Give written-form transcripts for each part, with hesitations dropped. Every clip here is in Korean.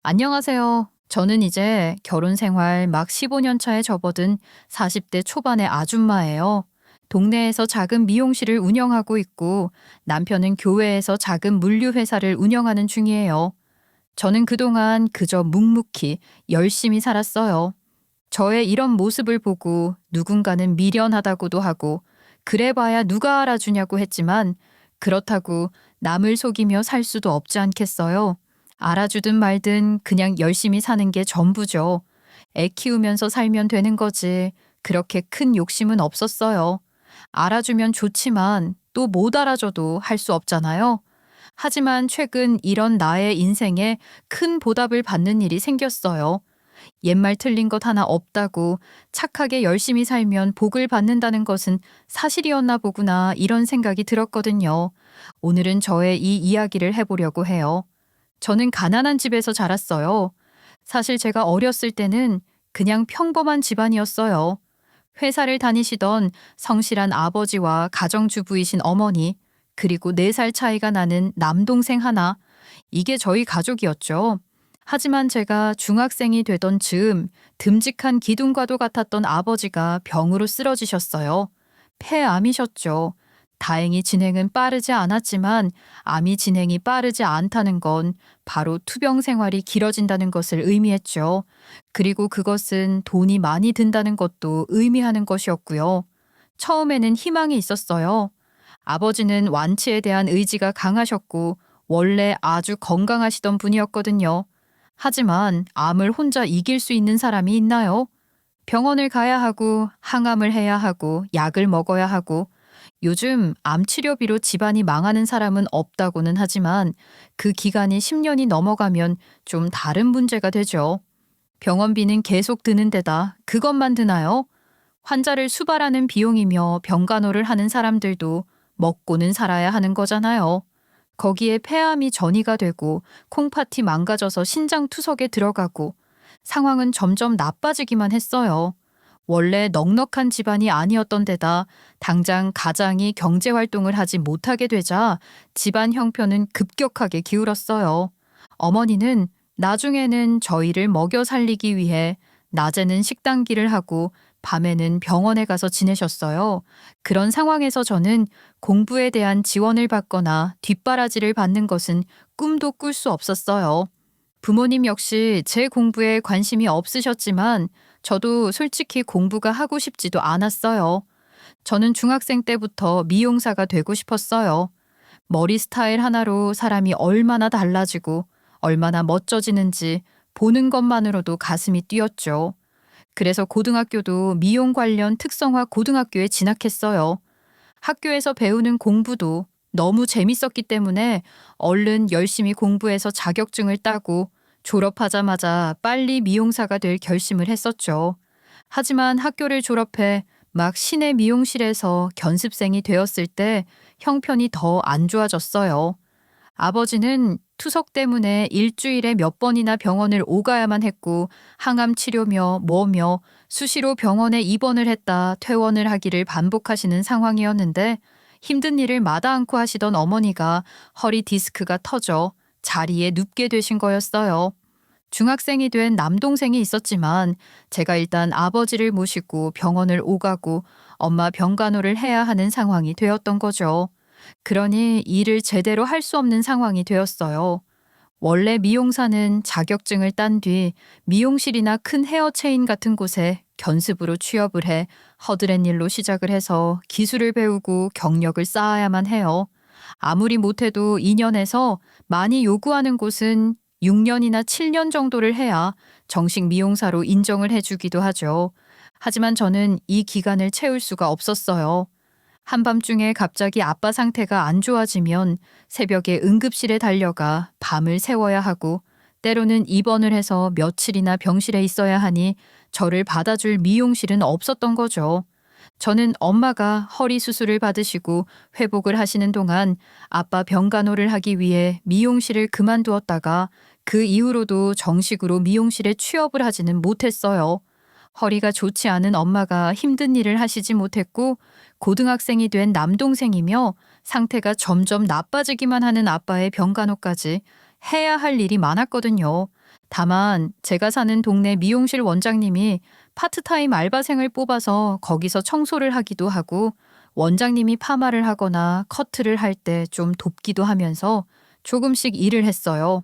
안녕하세요. 저는 이제 결혼 생활 막 15년 차에 접어든 40대 초반의 아줌마예요. 동네에서 작은 미용실을 운영하고 있고 남편은 교회에서 작은 물류 회사를 운영하는 중이에요. 저는 그동안 그저 묵묵히 열심히 살았어요. 저의 이런 모습을 보고 누군가는 미련하다고도 하고 그래봐야 누가 알아주냐고 했지만 그렇다고 남을 속이며 살 수도 없지 않겠어요. 알아주든 말든 그냥 열심히 사는 게 전부죠. 애 키우면서 살면 되는 거지. 그렇게 큰 욕심은 없었어요. 알아주면 좋지만 또 못 알아줘도 할 수 없잖아요. 하지만 최근 이런 나의 인생에 큰 보답을 받는 일이 생겼어요. 옛말 틀린 것 하나 없다고 착하게 열심히 살면 복을 받는다는 것은 사실이었나 보구나 이런 생각이 들었거든요. 오늘은 저의 이 이야기를 해보려고 해요. 저는 가난한 집에서 자랐어요. 사실 제가 어렸을 때는 그냥 평범한 집안이었어요. 회사를 다니시던 성실한 아버지와 가정주부이신 어머니, 그리고 4살 차이가 나는 남동생 하나, 이게 저희 가족이었죠. 하지만 제가 중학생이 되던 즈음 듬직한 기둥과도 같았던 아버지가 병으로 쓰러지셨어요. 폐암이셨죠. 다행히 진행은 빠르지 않았지만 암이 진행이 빠르지 않다는 건 바로 투병 생활이 길어진다는 것을 의미했죠. 그리고 그것은 돈이 많이 든다는 것도 의미하는 것이었고요. 처음에는 희망이 있었어요. 아버지는 완치에 대한 의지가 강하셨고 원래 아주 건강하시던 분이었거든요. 하지만 암을 혼자 이길 수 있는 사람이 있나요? 병원을 가야 하고 항암을 해야 하고 약을 먹어야 하고 요즘 암 치료비로 집안이 망하는 사람은 없다고는 하지만 그 기간이 10년이 넘어가면 좀 다른 문제가 되죠. 병원비는 계속 드는 데다 그것만 드나요? 환자를 수발하는 비용이며 병간호를 하는 사람들도 먹고는 살아야 하는 거잖아요. 거기에 폐암이 전이가 되고 콩팥이 망가져서 신장투석에 들어가고 상황은 점점 나빠지기만 했어요. 원래 넉넉한 집안이 아니었던 데다 당장 가장이 경제활동을 하지 못하게 되자 집안 형편은 급격하게 기울었어요. 어머니는 나중에는 저희를 먹여 살리기 위해 낮에는 식당길을 하고 밤에는 병원에 가서 지내셨어요. 그런 상황에서 저는 공부에 대한 지원을 받거나 뒷바라지를 받는 것은 꿈도 꿀 수 없었어요. 부모님 역시 제 공부에 관심이 없으셨지만 저도 솔직히 공부가 하고 싶지도 않았어요. 저는 중학생 때부터 미용사가 되고 싶었어요. 머리 스타일 하나로 사람이 얼마나 달라지고 얼마나 멋져지는지 보는 것만으로도 가슴이 뛰었죠. 그래서 고등학교도 미용 관련 특성화 고등학교에 진학했어요. 학교에서 배우는 공부도 너무 재밌었기 때문에 얼른 열심히 공부해서 자격증을 따고 졸업하자마자 빨리 미용사가 될 결심을 했었죠. 하지만 학교를 졸업해 막 시내 미용실에서 견습생이 되었을 때 형편이 더 안 좋아졌어요. 아버지는 투석 때문에 일주일에 몇 번이나 병원을 오가야만 했고 항암 치료며 뭐며 수시로 병원에 입원을 했다 퇴원을 하기를 반복하시는 상황이었는데 힘든 일을 마다 않고 하시던 어머니가 허리 디스크가 터져 자리에 눕게 되신 거였어요. 중학생이 된 남동생이 있었지만 제가 일단 아버지를 모시고 병원을 오가고 엄마 병간호를 해야 하는 상황이 되었던 거죠. 그러니 일을 제대로 할 수 없는 상황이 되었어요. 원래 미용사는 자격증을 딴 뒤 미용실이나 큰 헤어체인 같은 곳에 견습으로 취업을 해 허드렛 일로 시작을 해서 기술을 배우고 경력을 쌓아야만 해요. 아무리 못해도 2년에서 많이 요구하는 곳은 6년이나 7년 정도를 해야 정식 미용사로 인정을 해주기도 하죠. 하지만 저는 이 기간을 채울 수가 없었어요. 한밤중에 갑자기 아빠 상태가 안 좋아지면 새벽에 응급실에 달려가 밤을 새워야 하고 때로는 입원을 해서 며칠이나 병실에 있어야 하니 저를 받아줄 미용실은 없었던 거죠. 저는 엄마가 허리 수술을 받으시고 회복을 하시는 동안 아빠 병간호를 하기 위해 미용실을 그만두었다가 그 이후로도 정식으로 미용실에 취업을 하지는 못했어요. 허리가 좋지 않은 엄마가 힘든 일을 하시지 못했고 고등학생이 된 남동생이며 상태가 점점 나빠지기만 하는 아빠의 병간호까지 해야 할 일이 많았거든요. 다만 제가 사는 동네 미용실 원장님이 파트타임 알바생을 뽑아서 거기서 청소를 하기도 하고 원장님이 파마를 하거나 커트를 할 때 좀 돕기도 하면서 조금씩 일을 했어요.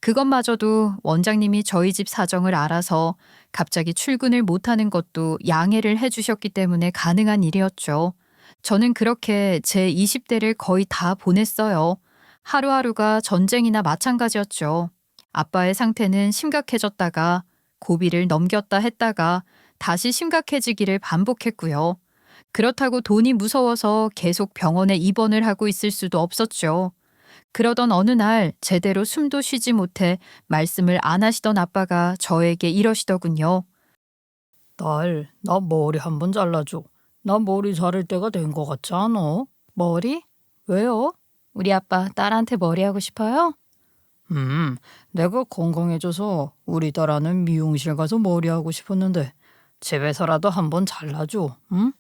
그것마저도 원장님이 저희 집 사정을 알아서 갑자기 출근을 못하는 것도 양해를 해주셨기 때문에 가능한 일이었죠. 저는 그렇게 제 20대를 거의 다 보냈어요. 하루하루가 전쟁이나 마찬가지였죠. 아빠의 상태는 심각해졌다가 고비를 넘겼다 했다가 다시 심각해지기를 반복했고요. 그렇다고 돈이 무서워서 계속 병원에 입원을 하고 있을 수도 없었죠. 그러던 어느 날 제대로 숨도 쉬지 못해 말씀을 안 하시던 아빠가 저에게 이러시더군요. 딸, 나 머리 한번 잘라줘. 나 머리 자를 때가 된 것 같지 않아? 머리? 왜요? 우리 아빠 딸한테 머리 하고 싶어요? 내가 건강해져서 우리 딸아는 미용실 가서 머리 하고 싶었는데 집에서라도 한번 잘라줘, 응?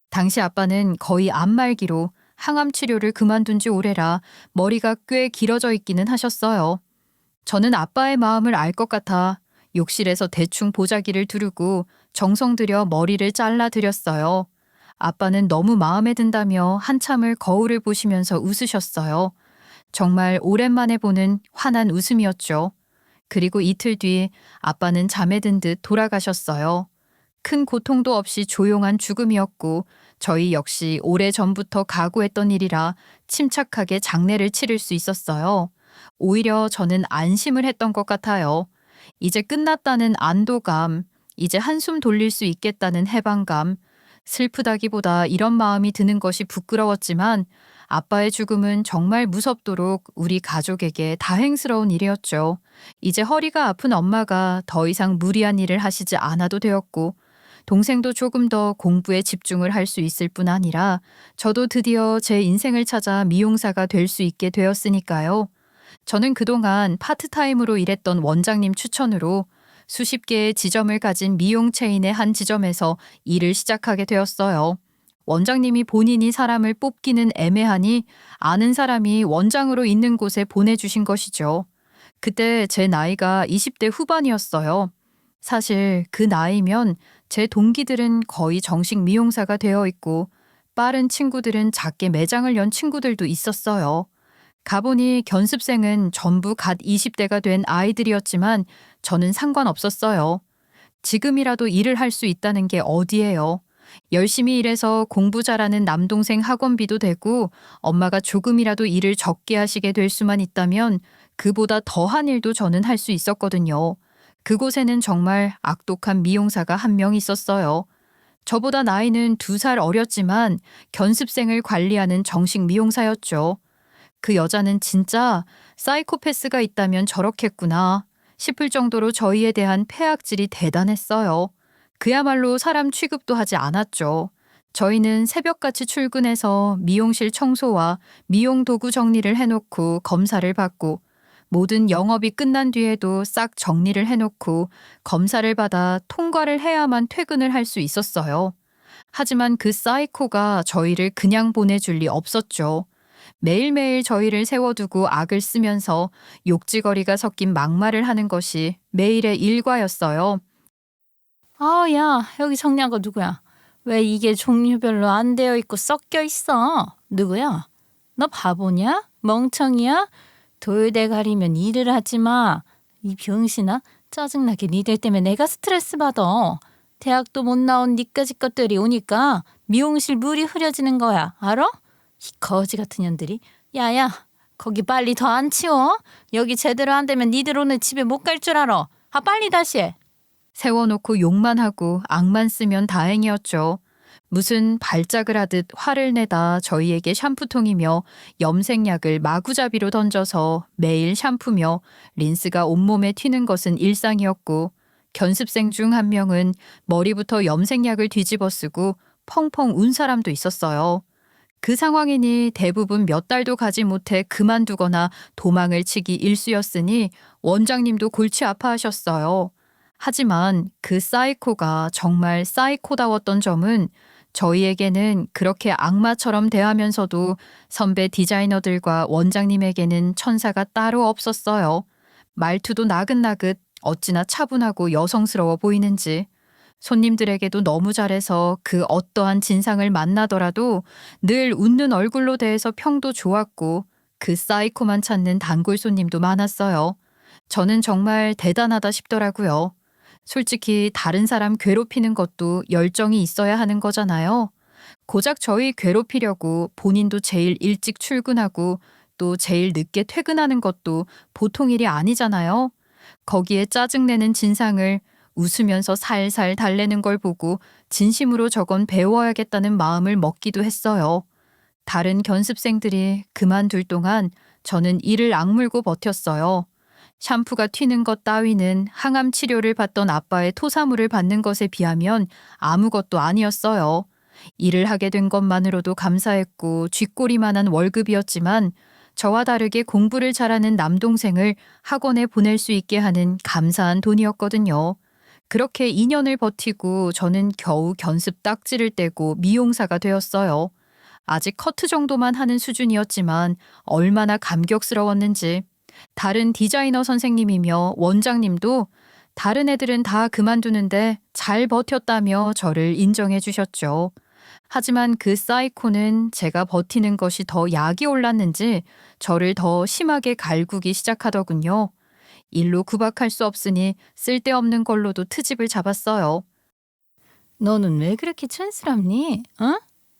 당시 아빠는 거의 안말기로 항암 치료를 그만둔 지 오래라 머리가 꽤 길어져 있기는 하셨어요. 저는 아빠의 마음을 알 것 같아 욕실에서 대충 보자기를 두르고 정성 들여 머리를 잘라 드렸어요. 아빠는 너무 마음에 든다며 한참을 거울을 보시면서 웃으셨어요. 정말 오랜만에 보는 환한 웃음이었죠. 그리고 이틀 뒤 아빠는 잠에 든 듯 돌아가셨어요. 큰 고통도 없이 조용한 죽음이었고 저희 역시 오래전부터 각오했던 일이라 침착하게 장례를 치를 수 있었어요. 오히려 저는 안심을 했던 것 같아요. 이제 끝났다는 안도감, 이제 한숨 돌릴 수 있겠다는 해방감, 슬프다기보다 이런 마음이 드는 것이 부끄러웠지만 아빠의 죽음은 정말 무섭도록 우리 가족에게 다행스러운 일이었죠. 이제 허리가 아픈 엄마가 더 이상 무리한 일을 하시지 않아도 되었고 동생도 조금 더 공부에 집중을 할 수 있을 뿐 아니라 저도 드디어 제 인생을 찾아 미용사가 될 수 있게 되었으니까요. 저는 그동안 파트타임으로 일했던 원장님 추천으로 수십 개의 지점을 가진 미용 체인의 한 지점에서 일을 시작하게 되었어요. 원장님이 본인이 사람을 뽑기는 애매하니 아는 사람이 원장으로 있는 곳에 보내주신 것이죠. 그때 제 나이가 20대 후반이었어요. 사실 그 나이면 제 동기들은 거의 정식 미용사가 되어 있고 빠른 친구들은 작게 매장을 연 친구들도 있었어요. 가보니 견습생은 전부 갓 20대가 된 아이들이었지만 저는 상관없었어요. 지금이라도 일을 할 수 있다는 게 어디예요. 열심히 일해서 공부 잘하는 남동생 학원비도 되고 엄마가 조금이라도 일을 적게 하시게 될 수만 있다면 그보다 더한 일도 저는 할 수 있었거든요. 그곳에는 정말 악독한 미용사가 한 명 있었어요. 저보다 나이는 2살 어렸지만 견습생을 관리하는 정식 미용사였죠. 그 여자는 진짜 사이코패스가 있다면 저렇겠구나 싶을 정도로 저희에 대한 폐악질이 대단했어요. 그야말로 사람 취급도 하지 않았죠. 저희는 새벽같이 출근해서 미용실 청소와 미용 도구 정리를 해놓고 검사를 받고 모든 영업이 끝난 뒤에도 싹 정리를 해놓고 검사를 받아 통과를 해야만 퇴근을 할 수 있었어요. 하지만 그 사이코가 저희를 그냥 보내줄 리 없었죠. 매일매일 저희를 세워두고 악을 쓰면서 욕지거리가 섞인 막말을 하는 것이 매일의 일과였어요. 야, 여기 정리한 거 누구야? 왜 이게 종류별로 안 되어 있고 섞여 있어? 누구야? 너 바보냐? 멍청이야? 돌대가리면 일을 하지 마. 이 병신아, 짜증나게 니들 때문에 내가 스트레스 받아. 대학도 못 나온 니까지 것들이 오니까 미용실 물이 흐려지는 거야. 알아? 이 거지 같은 년들이. 야야, 거기 빨리 더 안 치워? 여기 제대로 안 되면 니들 오늘 집에 못 갈 줄 알아. 빨리 다시 해. 세워놓고 욕만 하고 악만 쓰면 다행이었죠. 무슨 발작을 하듯 화를 내다 저희에게 샴푸통이며 염색약을 마구잡이로 던져서 매일 샴푸며 린스가 온몸에 튀는 것은 일상이었고 견습생 중 한 명은 머리부터 염색약을 뒤집어 쓰고 펑펑 운 사람도 있었어요. 그 상황이니 대부분 몇 달도 가지 못해 그만두거나 도망을 치기 일쑤였으니 원장님도 골치 아파하셨어요. 하지만 그 사이코가 정말 사이코다웠던 점은 저희에게는 그렇게 악마처럼 대하면서도 선배 디자이너들과 원장님에게는 천사가 따로 없었어요. 말투도 나긋나긋 어찌나 차분하고 여성스러워 보이는지. 손님들에게도 너무 잘해서 그 어떠한 진상을 만나더라도 늘 웃는 얼굴로 대해서 평도 좋았고 그 사이코만 찾는 단골 손님도 많았어요. 저는 정말 대단하다 싶더라고요. 솔직히 다른 사람 괴롭히는 것도 열정이 있어야 하는 거잖아요. 고작 저희 괴롭히려고 본인도 제일 일찍 출근하고 또 제일 늦게 퇴근하는 것도 보통 일이 아니잖아요. 거기에 짜증내는 진상을 웃으면서 살살 달래는 걸 보고 진심으로 저건 배워야겠다는 마음을 먹기도 했어요. 다른 견습생들이 그만둘 동안 저는 이를 악물고 버텼어요. 샴푸가 튀는 것 따위는 항암 치료를 받던 아빠의 토사물을 받는 것에 비하면 아무것도 아니었어요. 일을 하게 된 것만으로도 감사했고 쥐꼬리만한 월급이었지만 저와 다르게 공부를 잘하는 남동생을 학원에 보낼 수 있게 하는 감사한 돈이었거든요. 그렇게 2년을 버티고 저는 겨우 견습 딱지를 떼고 미용사가 되었어요. 아직 커트 정도만 하는 수준이었지만 얼마나 감격스러웠는지. 다른 디자이너 선생님이며 원장님도 다른 애들은 다 그만두는데 잘 버텼다며 저를 인정해 주셨죠. 하지만 그 사이코는 제가 버티는 것이 더 약이 올랐는지 저를 더 심하게 갈구기 시작하더군요. 일로 구박할 수 없으니 쓸데없는 걸로도 트집을 잡았어요. 너는 왜 그렇게 촌스럽니? 어?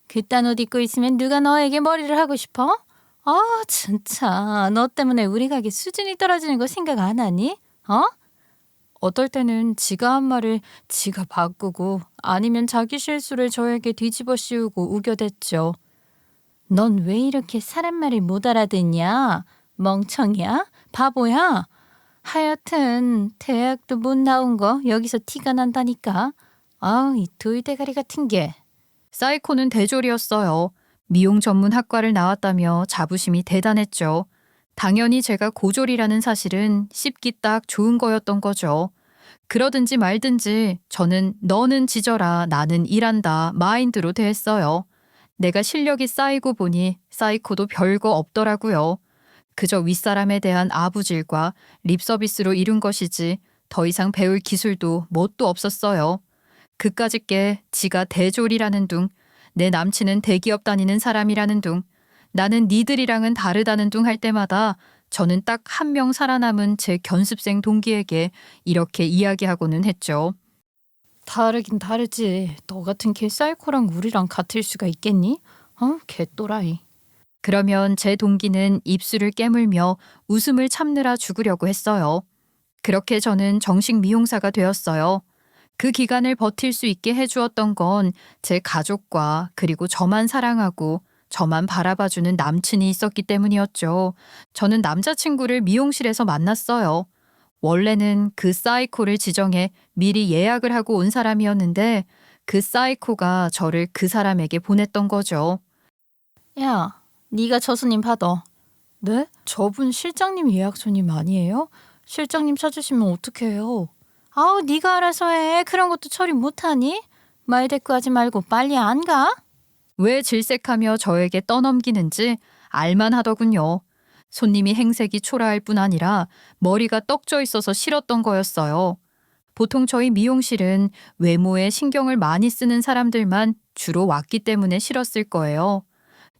그딴 옷 입고 있으면 누가 너에게 머리를 하고 싶어? 아, 진짜. 너 때문에 우리 가게 수준이 떨어지는 거 생각 안 하니? 어? 어떨 때는 지가 한 말을 지가 바꾸고 아니면 자기 실수를 저에게 뒤집어 씌우고 우겨댔죠. 넌 왜 이렇게 사람 말을 못 알아듣냐? 멍청이야? 바보야? 하여튼 대학도 못 나온 거 여기서 티가 난다니까. 아, 이 돌대가리 같은 게. 사이코는 대졸이었어요. 미용 전문 학과를 나왔다며 자부심이 대단했죠. 당연히 제가 고졸이라는 사실은 씹기 딱 좋은 거였던 거죠. 그러든지 말든지 저는 너는 지져라 나는 일한다 마인드로 대했어요. 내가 실력이 쌓이고 보니 사이코도 별거 없더라고요. 그저 윗사람에 대한 아부질과 립서비스로 이룬 것이지 더 이상 배울 기술도 뭣도 없었어요. 그까짓 게 지가 대졸이라는 둥, 내 남친은 대기업 다니는 사람이라는 둥, 나는 니들이랑은 다르다는 둥 할 때마다 저는 딱 한 명 살아남은 제 견습생 동기에게 이렇게 이야기하고는 했죠. 다르긴 다르지. 너 같은 개 사이코랑 우리랑 같을 수가 있겠니? 개 또라이. 그러면 제 동기는 입술을 깨물며 웃음을 참느라 죽으려고 했어요. 그렇게 저는 정식 미용사가 되었어요. 그 기간을 버틸 수 있게 해주었던 건 제 가족과 그리고 저만 사랑하고 저만 바라봐주는 남친이 있었기 때문이었죠. 저는 남자친구를 미용실에서 만났어요. 원래는 그 사이코를 지정해 미리 예약을 하고 온 사람이었는데 그 사이코가 저를 그 사람에게 보냈던 거죠. 야, 네가 저 손님 받아. 네? 저분 실장님 예약 손님 아니에요? 실장님 찾으시면 어떡해요? 아우, 네가 알아서 해. 그런 것도 처리 못하니? 말 대꾸하지 말고 빨리 안 가? 왜 질색하며 저에게 떠넘기는지 알만 하더군요. 손님이 행색이 초라할 뿐 아니라 머리가 떡져 있어서 싫었던 거였어요. 보통 저희 미용실은 외모에 신경을 많이 쓰는 사람들만 주로 왔기 때문에 싫었을 거예요.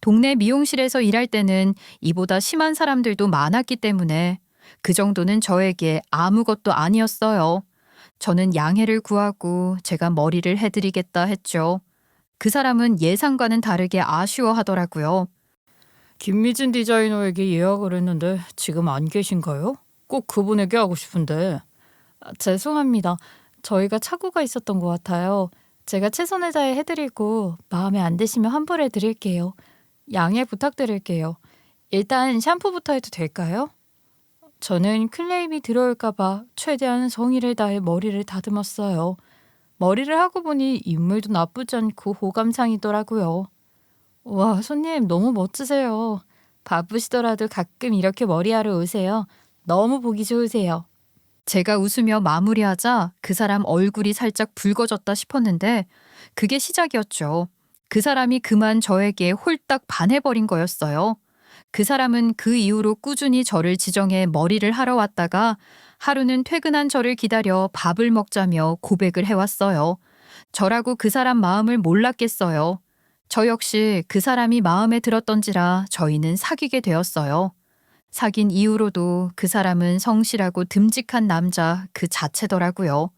동네 미용실에서 일할 때는 이보다 심한 사람들도 많았기 때문에 그 정도는 저에게 아무것도 아니었어요. 저는 양해를 구하고 제가 머리를 해드리겠다 했죠. 그 사람은 예상과는 다르게 아쉬워하더라고요. 김미진 디자이너에게 예약을 했는데 지금 안 계신가요? 꼭 그분에게 하고 싶은데. 죄송합니다. 저희가 착오가 있었던 것 같아요. 제가 최선을 다해 해드리고 마음에 안 드시면 환불해 드릴게요. 양해 부탁드릴게요. 일단 샴푸부터 해도 될까요? 저는 클레임이 들어올까 봐 최대한 성의를 다해 머리를 다듬었어요. 머리를 하고 보니 인물도 나쁘지 않고 호감상이더라고요. 와, 손님 너무 멋지세요. 바쁘시더라도 가끔 이렇게 머리하러 오세요. 너무 보기 좋으세요. 제가 웃으며 마무리하자 그 사람 얼굴이 살짝 붉어졌다 싶었는데 그게 시작이었죠. 그 사람이 그만 저에게 홀딱 반해버린 거였어요. 그 사람은 그 이후로 꾸준히 저를 지정해 머리를 하러 왔다가 하루는 퇴근한 저를 기다려 밥을 먹자며 고백을 해왔어요. 저라고 그 사람 마음을 몰랐겠어요. 저 역시 그 사람이 마음에 들었던지라 저희는 사귀게 되었어요. 사귄 이후로도 그 사람은 성실하고 듬직한 남자 그 자체더라고요.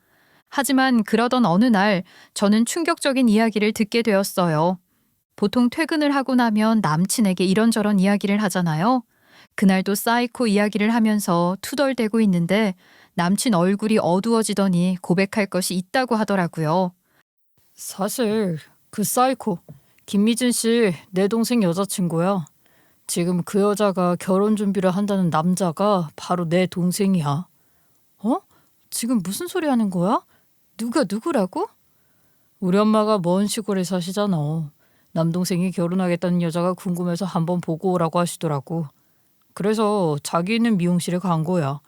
하지만 그러던 어느 날 저는 충격적인 이야기를 듣게 되었어요. 보통 퇴근을 하고 나면 남친에게 이런저런 이야기를 하잖아요. 그날도 사이코 이야기를 하면서 투덜대고 있는데 남친 얼굴이 어두워지더니 고백할 것이 있다고 하더라고요. 사실 그 사이코 김미진 씨 내 동생 여자친구야. 지금 그 여자가 결혼 준비를 한다는 남자가 바로 내 동생이야. 어? 지금 무슨 소리 하는 거야? 누가 누구라고? 우리 엄마가 먼 시골에 사시잖아. 남동생이 결혼하겠다는 여자가 궁금해서 한번 보고 오라고 하시더라고. 그래서 자기 있는 미용실에 간 거야.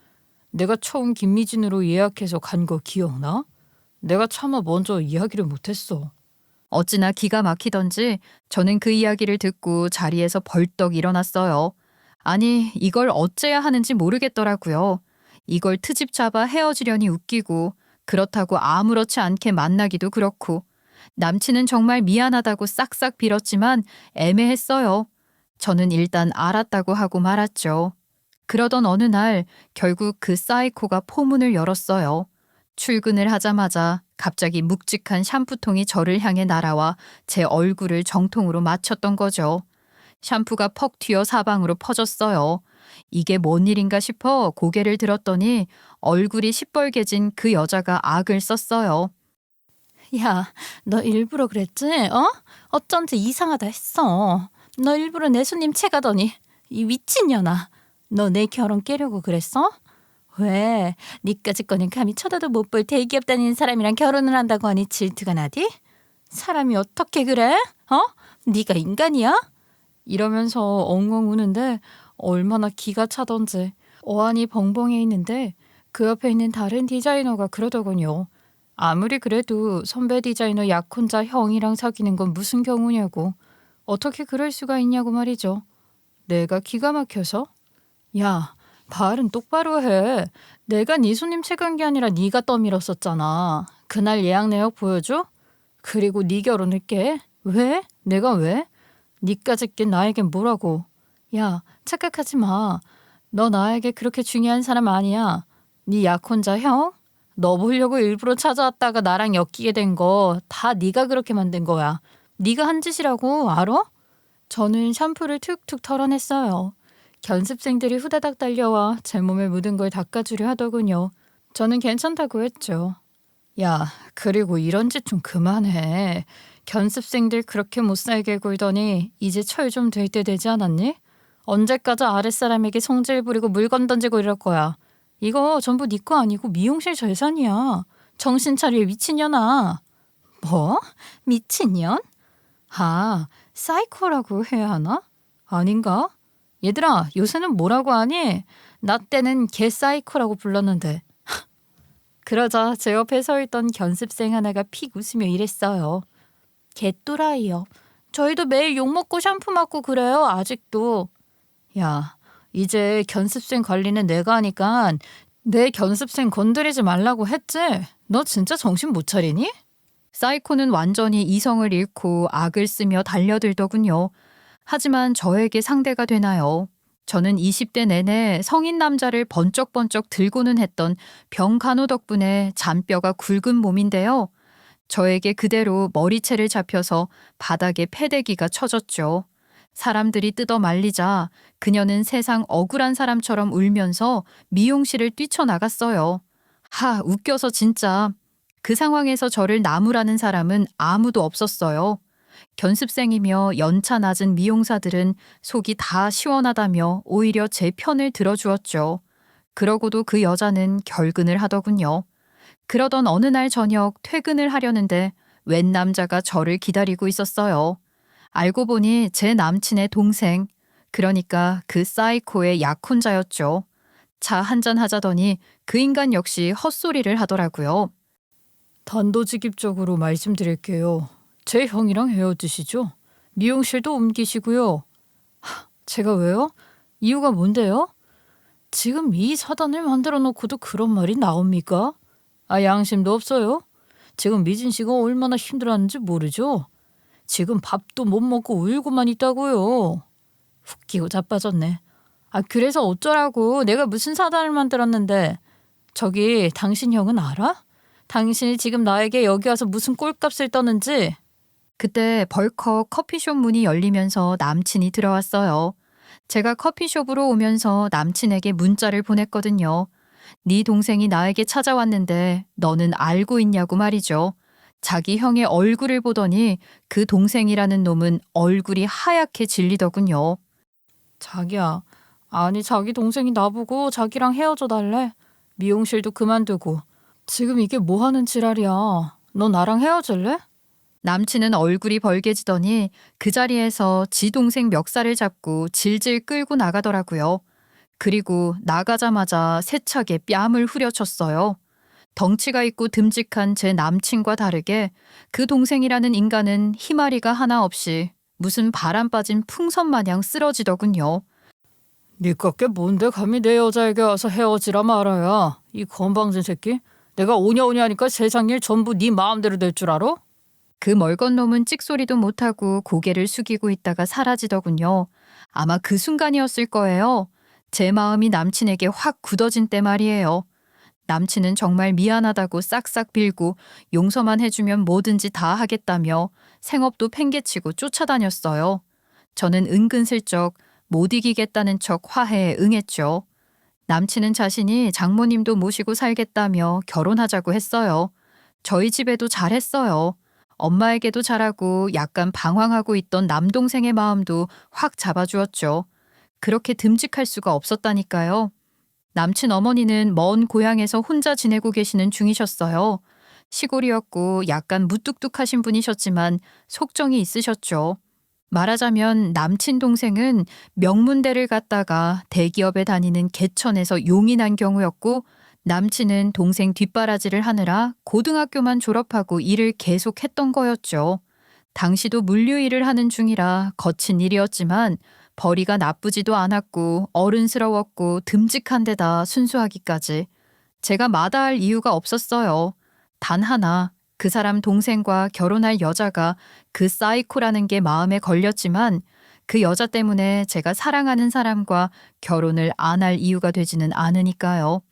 내가 처음 김미진으로 예약해서 간 거 기억나? 내가 차마 먼저 이야기를 못했어. 어찌나 기가 막히던지 저는 그 이야기를 듣고 자리에서 벌떡 일어났어요. 아니, 이걸 어째야 하는지 모르겠더라고요. 이걸 트집 잡아 헤어지려니 웃기고 그렇다고 아무렇지 않게 만나기도 그렇고 남친은 정말 미안하다고 싹싹 빌었지만 애매했어요. 저는 일단 알았다고 하고 말았죠. 그러던 어느 날 결국 그 사이코가 포문을 열었어요. 출근을 하자마자 갑자기 묵직한 샴푸통이 저를 향해 날아와 제 얼굴을 정통으로 맞췄던 거죠. 샴푸가 퍽 튀어 사방으로 퍼졌어요. 이게 뭔 일인가 싶어 고개를 들었더니 얼굴이 시뻘개진 그 여자가 악을 썼어요. 야, 너 일부러 그랬지? 어? 어쩐지 이상하다 했어. 너 일부러 내 손님 채가더니 이 미친년아. 너 내 결혼 깨려고 그랬어? 왜? 니까짓 거는 감히 쳐다도 못 볼 대기업 다니는 사람이랑 결혼을 한다고 하니 질투가 나디? 사람이 어떻게 그래? 어? 네가 인간이야? 이러면서 엉엉 우는데 얼마나 기가 차던지 어안이 벙벙해 있는데 그 옆에 있는 다른 디자이너가 그러더군요. 아무리 그래도 선배 디자이너 약혼자 형이랑 사귀는 건 무슨 경우냐고. 어떻게 그럴 수가 있냐고 말이죠. 내가 기가 막혀서? 야, 발은 똑바로 해. 내가 네 손님 채간 게 아니라 네가 떠밀었었잖아. 그날 예약 내역 보여줘? 그리고 네 결혼을 깨? 왜? 내가 왜? 니까짓 게 나에겐 뭐라고. 야, 착각하지 마. 너 나에게 그렇게 중요한 사람 아니야. 네 약혼자 형? 너 보려고 일부러 찾아왔다가 나랑 엮이게 된 거 다 네가 그렇게 만든 거야. 네가 한 짓이라고 알아? 저는 샴푸를 툭툭 털어냈어요. 견습생들이 후다닥 달려와 제 몸에 묻은 걸 닦아주려 하더군요. 저는 괜찮다고 했죠. 야, 그리고 이런 짓 좀 그만해. 견습생들 그렇게 못살게 굴더니 이제 철 좀 될 때 되지 않았니? 언제까지 아랫사람에게 성질 부리고 물건 던지고 이럴 거야. 이거 전부 네 거 아니고 미용실 재산이야. 정신 차려 미친년아. 뭐? 미친년? 아, 사이코라고 해야 하나? 아닌가? 얘들아, 요새는 뭐라고 하니? 나 때는 개 사이코라고 불렀는데. 그러자 제 옆에 서 있던 견습생 하나가 픽 웃으며 이랬어요. 개또라이요. 저희도 매일 욕먹고 샴푸 맞고 그래요, 아직도. 야, 이제 견습생 관리는 내가 하니까 내 견습생 건드리지 말라고 했지? 너 진짜 정신 못 차리니? 사이코는 완전히 이성을 잃고 악을 쓰며 달려들더군요. 하지만 저에게 상대가 되나요? 저는 20대 내내 성인 남자를 번쩍번쩍 들고는 했던 병간호 덕분에 잔뼈가 굵은 몸인데요. 저에게 그대로 머리채를 잡혀서 바닥에 패대기가 쳐졌죠. 사람들이 뜯어 말리자 그녀는 세상 억울한 사람처럼 울면서 미용실을 뛰쳐나갔어요. 하, 웃겨서 진짜. 그 상황에서 저를 나무라는 사람은 아무도 없었어요. 견습생이며 연차 낮은 미용사들은 속이 다 시원하다며 오히려 제 편을 들어주었죠. 그러고도 그 여자는 결근을 하더군요. 그러던 어느 날 저녁 퇴근을 하려는데 웬 남자가 저를 기다리고 있었어요. 알고 보니 제 남친의 동생, 그러니까 그 사이코의 약혼자였죠. 차 한잔 하자더니 그 인간 역시 헛소리를 하더라고요. 단도직입적으로 말씀드릴게요. 제 형이랑 헤어지시죠? 미용실도 옮기시고요. 제가 왜요? 이유가 뭔데요? 지금 이 사단을 만들어 놓고도 그런 말이 나옵니까? 양심도 없어요? 지금 미진 씨가 얼마나 힘들었는지 모르죠? 지금 밥도 못 먹고 울고만 있다고요. 웃기고 자빠졌네. 그래서 어쩌라고. 내가 무슨 사단을 만들었는데. 저기 당신 형은 알아? 당신이 지금 나에게 여기 와서 무슨 꼴값을 떠는지. 그때 벌컥 커피숍 문이 열리면서 남친이 들어왔어요. 제가 커피숍으로 오면서 남친에게 문자를 보냈거든요. 네 동생이 나에게 찾아왔는데 너는 알고 있냐고 말이죠. 자기 형의 얼굴을 보더니 그 동생이라는 놈은 얼굴이 하얗게 질리더군요. 자기야, 아니 자기 동생이 나보고 자기랑 헤어져 달래. 미용실도 그만두고. 지금 이게 뭐 하는 지랄이야. 너 나랑 헤어질래? 남친은 얼굴이 벌개지더니 그 자리에서 지 동생 멱살을 잡고 질질 끌고 나가더라고요. 그리고 나가자마자 세차게 뺨을 후려쳤어요. 덩치가 있고 듬직한 제 남친과 다르게 그 동생이라는 인간은 희마리가 하나 없이 무슨 바람 빠진 풍선 마냥 쓰러지더군요. 니깎게 뭔데 감히 내 여자에게 와서 헤어지라 말아야. 이 건방진 새끼. 내가 오냐오냐 하니까 세상 일 전부 네 마음대로 될 줄 알아? 그 멀건 놈은 찍소리도 못하고 고개를 숙이고 있다가 사라지더군요. 아마 그 순간이었을 거예요. 제 마음이 남친에게 확 굳어진 때 말이에요. 남친은 정말 미안하다고 싹싹 빌고 용서만 해주면 뭐든지 다 하겠다며 생업도 팽개치고 쫓아다녔어요. 저는 은근슬쩍 못 이기겠다는 척 화해에 응했죠. 남친은 자신이 장모님도 모시고 살겠다며 결혼하자고 했어요. 저희 집에도 잘했어요. 엄마에게도 잘하고 약간 방황하고 있던 남동생의 마음도 확 잡아주었죠. 그렇게 듬직할 수가 없었다니까요. 남친 어머니는 먼 고향에서 혼자 지내고 계시는 중이셨어요. 시골이었고 약간 무뚝뚝하신 분이셨지만 속정이 있으셨죠. 말하자면 남친 동생은 명문대를 갔다가 대기업에 다니는 개천에서 용이 난 경우였고 남친은 동생 뒷바라지를 하느라 고등학교만 졸업하고 일을 계속했던 거였죠. 당시도 물류일을 하는 중이라 거친 일이었지만 벌이가 나쁘지도 않았고 어른스러웠고 듬직한 데다 순수하기까지. 제가 마다할 이유가 없었어요. 단 하나, 그 사람 동생과 결혼할 여자가 그 사이코라는 게 마음에 걸렸지만 그 여자 때문에 제가 사랑하는 사람과 결혼을 안 할 이유가 되지는 않으니까요.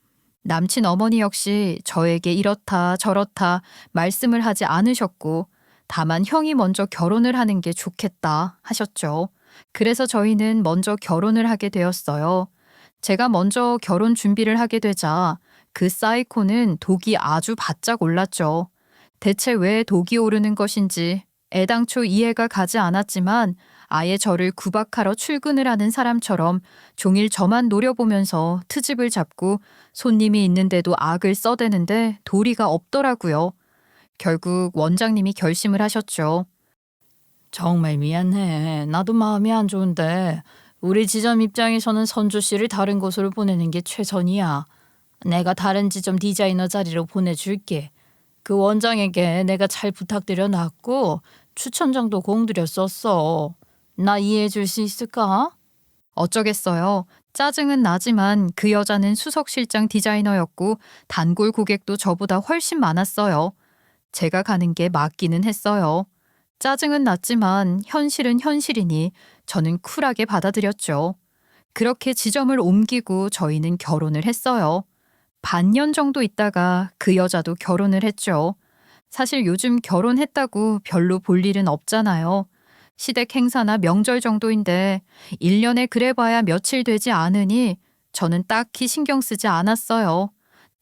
남친 어머니 역시 저에게 이렇다 저렇다 말씀을 하지 않으셨고 다만 형이 먼저 결혼을 하는 게 좋겠다 하셨죠. 그래서 저희는 먼저 결혼을 하게 되었어요. 제가 먼저 결혼 준비를 하게 되자 그 사이코는 독이 아주 바짝 올랐죠. 대체 왜 독이 오르는 것인지 애당초 이해가 가지 않았지만 아예 저를 구박하러 출근을 하는 사람처럼 종일 저만 노려보면서 트집을 잡고 손님이 있는데도 악을 써대는데 도리가 없더라고요. 결국 원장님이 결심을 하셨죠. 정말 미안해. 나도 마음이 안 좋은데 우리 지점 입장에서는 선주 씨를 다른 곳으로 보내는 게 최선이야. 내가 다른 지점 디자이너 자리로 보내줄게. 그 원장에게 내가 잘 부탁드려 놨고 추천장도 공들여 썼어. 나 이해해 줄 수 있을까? 어쩌겠어요. 짜증은 나지만 그 여자는 수석실장 디자이너였고 단골 고객도 저보다 훨씬 많았어요. 제가 가는 게 맞기는 했어요. 짜증은 났지만 현실은 현실이니 저는 쿨하게 받아들였죠. 그렇게 지점을 옮기고 저희는 결혼을 했어요. 반년 정도 있다가 그 여자도 결혼을 했죠. 사실 요즘 결혼했다고 별로 볼 일은 없잖아요. 시댁 행사나 명절 정도인데 1년에 그래봐야 며칠 되지 않으니 저는 딱히 신경 쓰지 않았어요.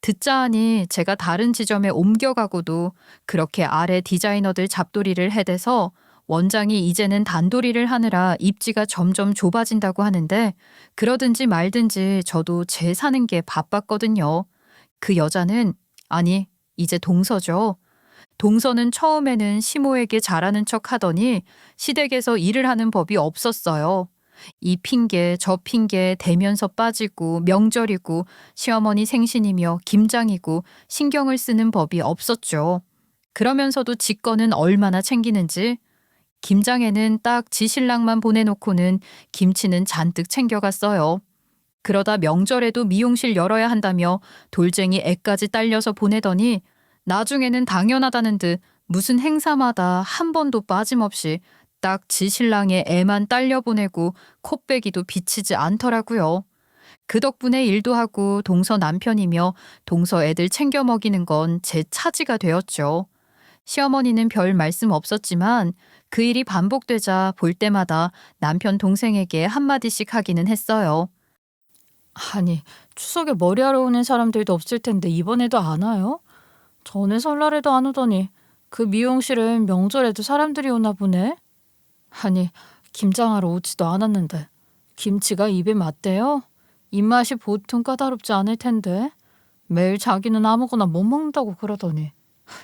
듣자 하니 제가 다른 지점에 옮겨가고도 그렇게 아래 디자이너들 잡돌이를 해대서 원장이 이제는 단돌이를 하느라 입지가 점점 좁아진다고 하는데 그러든지 말든지 저도 제 사는 게 바빴거든요. 그 여자는 아니 이제 동서죠. 동서는 처음에는 시모에게 잘하는 척 하더니 시댁에서 일을 하는 법이 없었어요. 이 핑계 저 핑계 대면서 빠지고 명절이고 시어머니 생신이며 김장이고 신경을 쓰는 법이 없었죠. 그러면서도 지 거는 얼마나 챙기는지. 김장에는 딱 지 신랑만 보내놓고는 김치는 잔뜩 챙겨갔어요. 그러다 명절에도 미용실 열어야 한다며 돌쟁이 애까지 딸려서 보내더니 나중에는 당연하다는 듯 무슨 행사마다 한 번도 빠짐없이 딱 지 신랑의 애만 딸려 보내고 콧배기도 비치지 않더라고요. 그 덕분에 일도 하고 동서 남편이며 동서 애들 챙겨 먹이는 건 제 차지가 되었죠. 시어머니는 별 말씀 없었지만 그 일이 반복되자 볼 때마다 남편 동생에게 한마디씩 하기는 했어요. 아니, 추석에 머리하러 오는 사람들도 없을 텐데 이번에도 안 와요? 전에 설날에도 안 오더니 그 미용실은 명절에도 사람들이 오나 보네? 아니, 김장하러 오지도 않았는데 김치가 입에 맞대요? 입맛이 보통 까다롭지 않을 텐데 매일 자기는 아무거나 못 먹는다고 그러더니.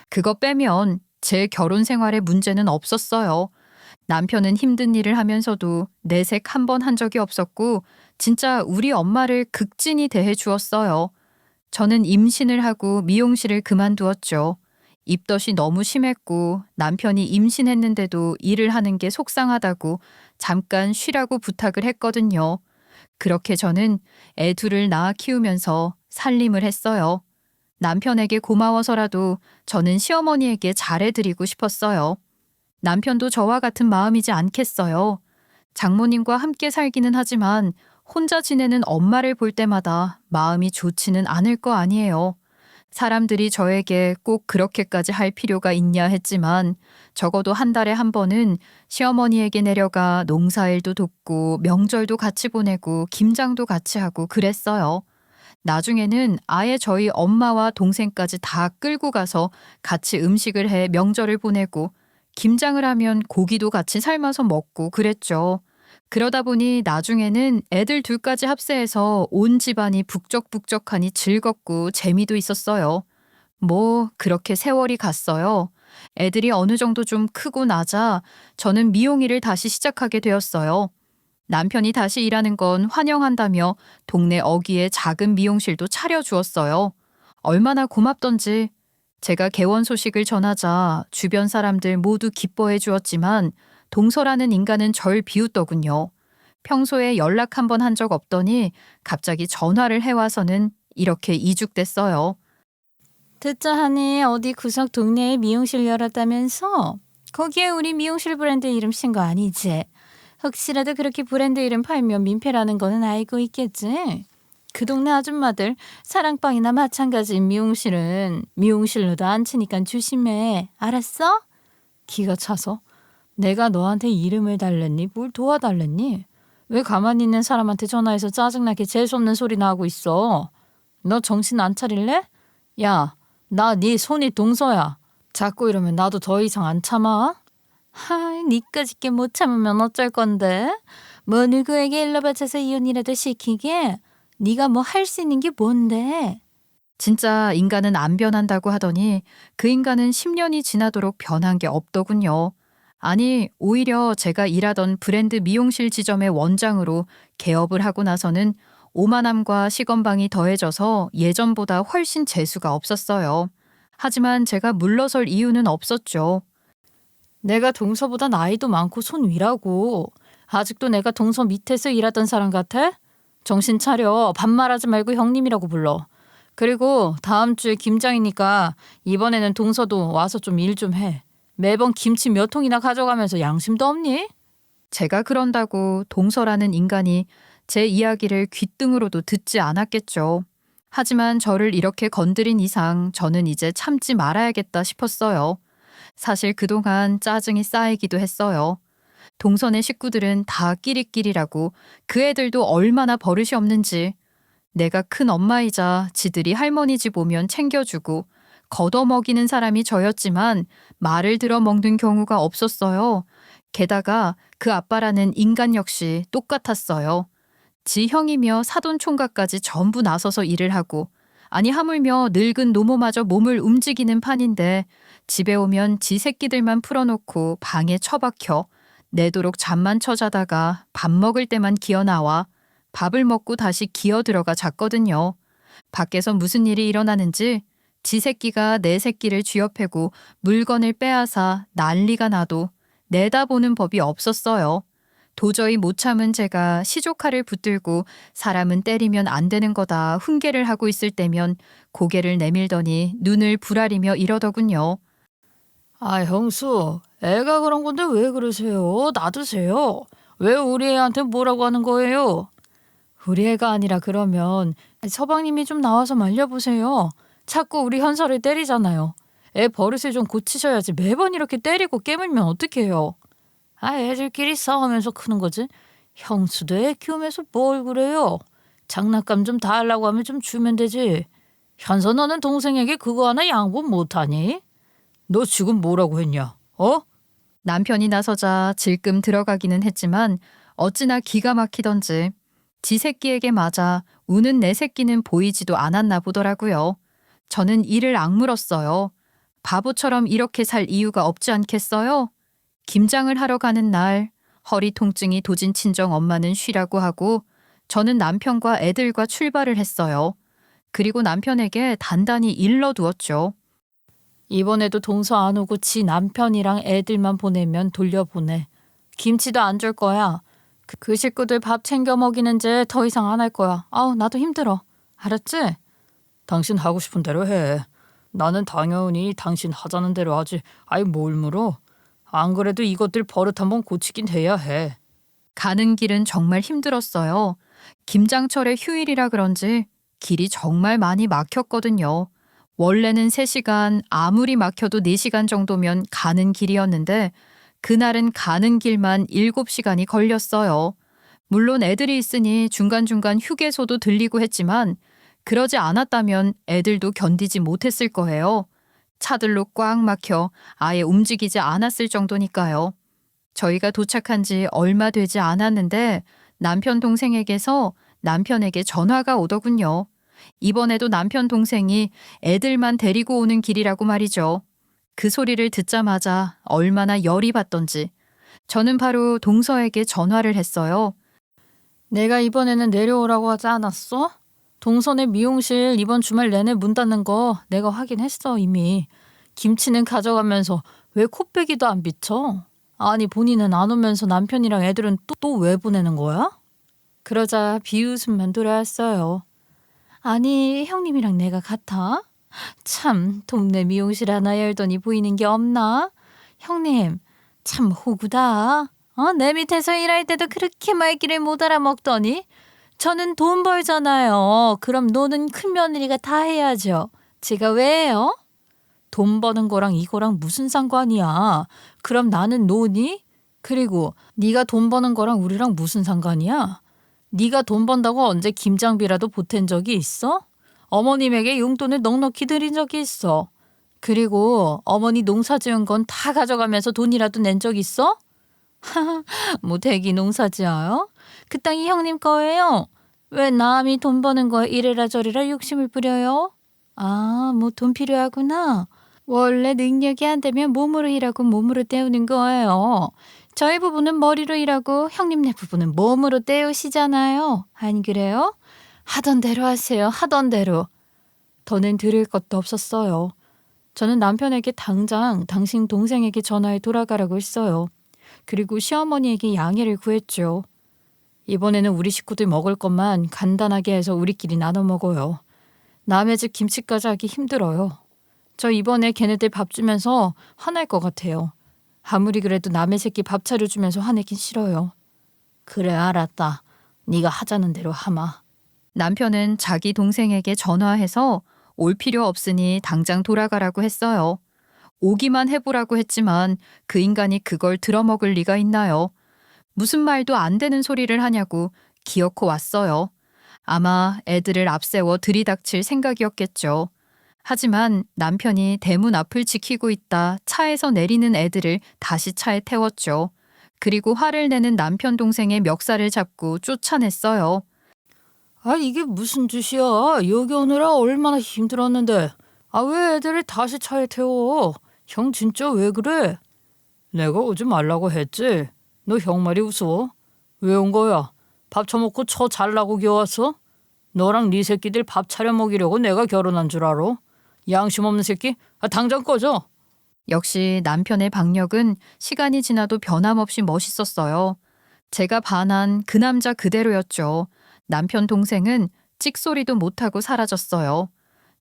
그거 빼면 제 결혼 생활에 문제는 없었어요. 남편은 힘든 일을 하면서도 내색 한 번 한 적이 없었고 진짜 우리 엄마를 극진히 대해 주었어요. 저는 임신을 하고 미용실을 그만두었죠. 입덧이 너무 심했고 남편이 임신했는데도 일을 하는 게 속상하다고 잠깐 쉬라고 부탁을 했거든요. 그렇게 저는 애 둘을 낳아 키우면서 살림을 했어요. 남편에게 고마워서라도 저는 시어머니에게 잘해드리고 싶었어요. 남편도 저와 같은 마음이지 않겠어요. 장모님과 함께 살기는 하지만 혼자 지내는 엄마를 볼 때마다 마음이 좋지는 않을 거 아니에요. 사람들이 저에게 꼭 그렇게까지 할 필요가 있냐 했지만 적어도 한 달에 한 번은 시어머니에게 내려가 농사일도 돕고 명절도 같이 보내고 김장도 같이 하고 그랬어요. 나중에는 아예 저희 엄마와 동생까지 다 끌고 가서 같이 음식을 해 명절을 보내고 김장을 하면 고기도 같이 삶아서 먹고 그랬죠. 그러다 보니 나중에는 애들 둘까지 합세해서 온 집안이 북적북적하니 즐겁고 재미도 있었어요. 뭐 그렇게 세월이 갔어요. 애들이 어느 정도 좀 크고 나자 저는 미용 일을 다시 시작하게 되었어요. 남편이 다시 일하는 건 환영한다며 동네 어귀에 작은 미용실도 차려주었어요. 얼마나 고맙던지. 제가 개원 소식을 전하자 주변 사람들 모두 기뻐해 주었지만 동서라는 인간은 절 비웃더군요. 평소에 연락 한 번 한 적 없더니 갑자기 전화를 해와서는 이렇게 이죽댔어요. 듣자 하니 어디 구석 동네에 미용실 열었다면서? 거기에 우리 미용실 브랜드 이름 쓴 거 아니지? 혹시라도 그렇게 브랜드 이름 팔면 민폐라는 거는 알고 있겠지? 그 동네 아줌마들 사랑방이나 마찬가지인 미용실은 미용실로도 안 치니까 조심해. 알았어? 기가 차서 내가 너한테 이름을 달랬니? 뭘 도와달랬니? 왜 가만히 있는 사람한테 전화해서 짜증나게 재수없는 소리나 하고 있어? 너 정신 안 차릴래? 야, 나 네 손이 동서야. 자꾸 이러면 나도 더 이상 안 참아. 니까짓게 못 참으면 어쩔 건데? 뭐 누구에게 일러 바쳐서 이혼이라도 시키게? 네가 뭐 할 수 있는 게 뭔데? 진짜 인간은 안 변한다고 하더니 그 인간은 10년이 지나도록 변한 게 없더군요. 아니, 오히려 제가 일하던 브랜드 미용실 지점의 원장으로 개업을 하고 나서는 오만함과 시건방이 더해져서 예전보다 훨씬 재수가 없었어요. 하지만 제가 물러설 이유는 없었죠. 내가 동서보다 나이도 많고 손 위라고. 아직도 내가 동서 밑에서 일하던 사람 같아? 정신 차려. 반말하지 말고 형님이라고 불러. 그리고 다음 주에 김장이니까 이번에는 동서도 와서 좀 일 좀 해. 매번 김치 몇 통이나 가져가면서 양심도 없니? 제가 그런다고 동서라는 인간이 제 이야기를 귓등으로도 듣지 않았겠죠. 하지만 저를 이렇게 건드린 이상 저는 이제 참지 말아야겠다 싶었어요. 사실 그동안 짜증이 쌓이기도 했어요. 동선의 식구들은 다 끼리끼리라고 그 애들도 얼마나 버릇이 없는지. 내가 큰 엄마이자 지들이 할머니 집 오면 챙겨주고 걷어먹이는 사람이 저였지만 말을 들어 먹는 경우가 없었어요. 게다가 그 아빠라는 인간 역시 똑같았어요. 지 형이며 사돈 총각까지 전부 나서서 일을 하고 아니 하물며 늙은 노모마저 몸을 움직이는 판인데 집에 오면 지 새끼들만 풀어놓고 방에 처박혀 내도록 잠만 쳐자다가 밥 먹을 때만 기어 나와 밥을 먹고 다시 기어 들어가 잤거든요. 밖에서 무슨 일이 일어나는지 지 새끼가 내 새끼를 쥐어패고 물건을 빼앗아 난리가 나도 내다보는 법이 없었어요. 도저히 못 참은 제가 시조칼을 붙들고 사람은 때리면 안 되는 거다 훈계를 하고 있을 때면 고개를 내밀더니 눈을 부라리며 이러더군요. 아, 형수, 애가 그런 건데 왜 그러세요? 놔두세요. 왜 우리 애한테 뭐라고 하는 거예요? 우리 애가 아니라 그러면 서방님이 좀 나와서 말려보세요. 자꾸 우리 현서를 때리잖아요. 애 버릇을 좀 고치셔야지 매번 이렇게 때리고 깨물면 어떡해요? 아, 애들끼리 싸우면서 크는 거지. 형수도 애 키우면서 뭘 그래요? 장난감 좀 다 하려고 하면 좀 주면 되지. 현서 너는 동생에게 그거 하나 양보 못하니? 너 지금 뭐라고 했냐? 어? 남편이 나서자 질끔 들어가기는 했지만 어찌나 기가 막히던지 지 새끼에게 맞아 우는 내 새끼는 보이지도 않았나 보더라고요. 저는 이를 악물었어요. 바보처럼 이렇게 살 이유가 없지 않겠어요? 김장을 하러 가는 날 허리 통증이 도진 친정 엄마는 쉬라고 하고 저는 남편과 애들과 출발을 했어요. 그리고 남편에게 단단히 일러두었죠. 이번에도 동서 안 오고 지 남편이랑 애들만 보내면 돌려보내. 김치도 안 줄 거야. 그 식구들 밥 챙겨 먹이는데 더 이상 안 할 거야. 아우, 나도 힘들어. 알았지? 당신 하고 싶은 대로 해. 나는 당연히 당신 하자는 대로 하지. 아이, 뭘 물어? 안 그래도 이것들 버릇 한번 고치긴 해야 해. 가는 길은 정말 힘들었어요. 김장철의 휴일이라 그런지 길이 정말 많이 막혔거든요. 원래는 3시간, 아무리 막혀도 4시간 정도면 가는 길이었는데 그날은 가는 길만 7시간이 걸렸어요. 물론 애들이 있으니 중간중간 휴게소도 들리고 했지만 그러지 않았다면 애들도 견디지 못했을 거예요. 차들로 꽉 막혀 아예 움직이지 않았을 정도니까요. 저희가 도착한 지 얼마 되지 않았는데 남편 동생에게서 남편에게 전화가 오더군요. 이번에도 남편 동생이 애들만 데리고 오는 길이라고 말이죠. 그 소리를 듣자마자 얼마나 열이 받던지 저는 바로 동서에게 전화를 했어요. 내가 이번에는 내려오라고 하지 않았어? 동선의 미용실 이번 주말 내내 문 닫는 거 내가 확인했어 이미. 김치는 가져가면서 왜 코빼기도 안 비쳐? 아니, 본인은 안 오면서 남편이랑 애들은 또 왜 보내는 거야? 그러자 비웃음만 돌아왔어요. 아니, 형님이랑 내가 같아? 참, 동네 미용실 하나 열더니 보이는 게 없나? 형님, 참 호구다. 내 밑에서 일할 때도 그렇게 말귀를 못 알아먹더니 저는 돈 벌잖아요. 그럼 노는 큰며느리가 다 해야죠. 제가 왜 해요? 돈 버는 거랑 이거랑 무슨 상관이야? 그럼 나는 노니? 그리고 네가 돈 버는 거랑 우리랑 무슨 상관이야? 네가 돈 번다고 언제 김장비라도 보탠 적이 있어? 어머님에게 용돈을 넉넉히 드린 적이 있어. 그리고 어머니 농사 지은 건 다 가져가면서 돈이라도 낸 적 있어? 뭐 대기 농사 지어요? 그 땅이 형님 거예요? 왜 남이 돈 버는 거에 이래라 저래라 욕심을 부려요? 아, 뭐 돈 필요하구나. 원래 능력이 안 되면 몸으로 일하고 몸으로 때우는 거예요. 저희 부부는 머리로 일하고 형님네 부부는 몸으로 때우시잖아요. 안 그래요? 하던 대로 하세요. 하던 대로. 더는 들을 것도 없었어요. 저는 남편에게 당장 당신 동생에게 전화해 돌아가라고 했어요. 그리고 시어머니에게 양해를 구했죠. 이번에는 우리 식구들 먹을 것만 간단하게 해서 우리끼리 나눠 먹어요. 남의 집 김치까지 하기 힘들어요. 저 이번에 걔네들 밥 주면서 화날 것 같아요. 아무리 그래도 남의 새끼 밥 차려주면서 화내긴 싫어요. 그래, 알았다. 네가 하자는 대로 하마. 남편은 자기 동생에게 전화해서 올 필요 없으니 당장 돌아가라고 했어요. 오기만 해보라고 했지만 그 인간이 그걸 들어먹을 리가 있나요? 무슨 말도 안 되는 소리를 하냐고 기어코 왔어요. 아마 애들을 앞세워 들이닥칠 생각이었겠죠. 하지만 남편이 대문 앞을 지키고 있다 차에서 내리는 애들을 다시 차에 태웠죠. 그리고 화를 내는 남편 동생의 멱살을 잡고 쫓아냈어요. 아, 이게 무슨 짓이야. 여기 오느라 얼마나 힘들었는데. 아, 왜 애들을 다시 차에 태워? 형 진짜 왜 그래? 내가 오지 말라고 했지. 너 형 말이 우스워? 왜 온 거야? 밥 처먹고 처 잘라고 기어왔어? 너랑 네 새끼들 밥 차려 먹이려고 내가 결혼한 줄 알아? 양심 없는 새끼. 당장 꺼져. 역시 남편의 박력은 시간이 지나도 변함없이 멋있었어요. 제가 반한 그 남자 그대로였죠. 남편 동생은 찍소리도 못하고 사라졌어요.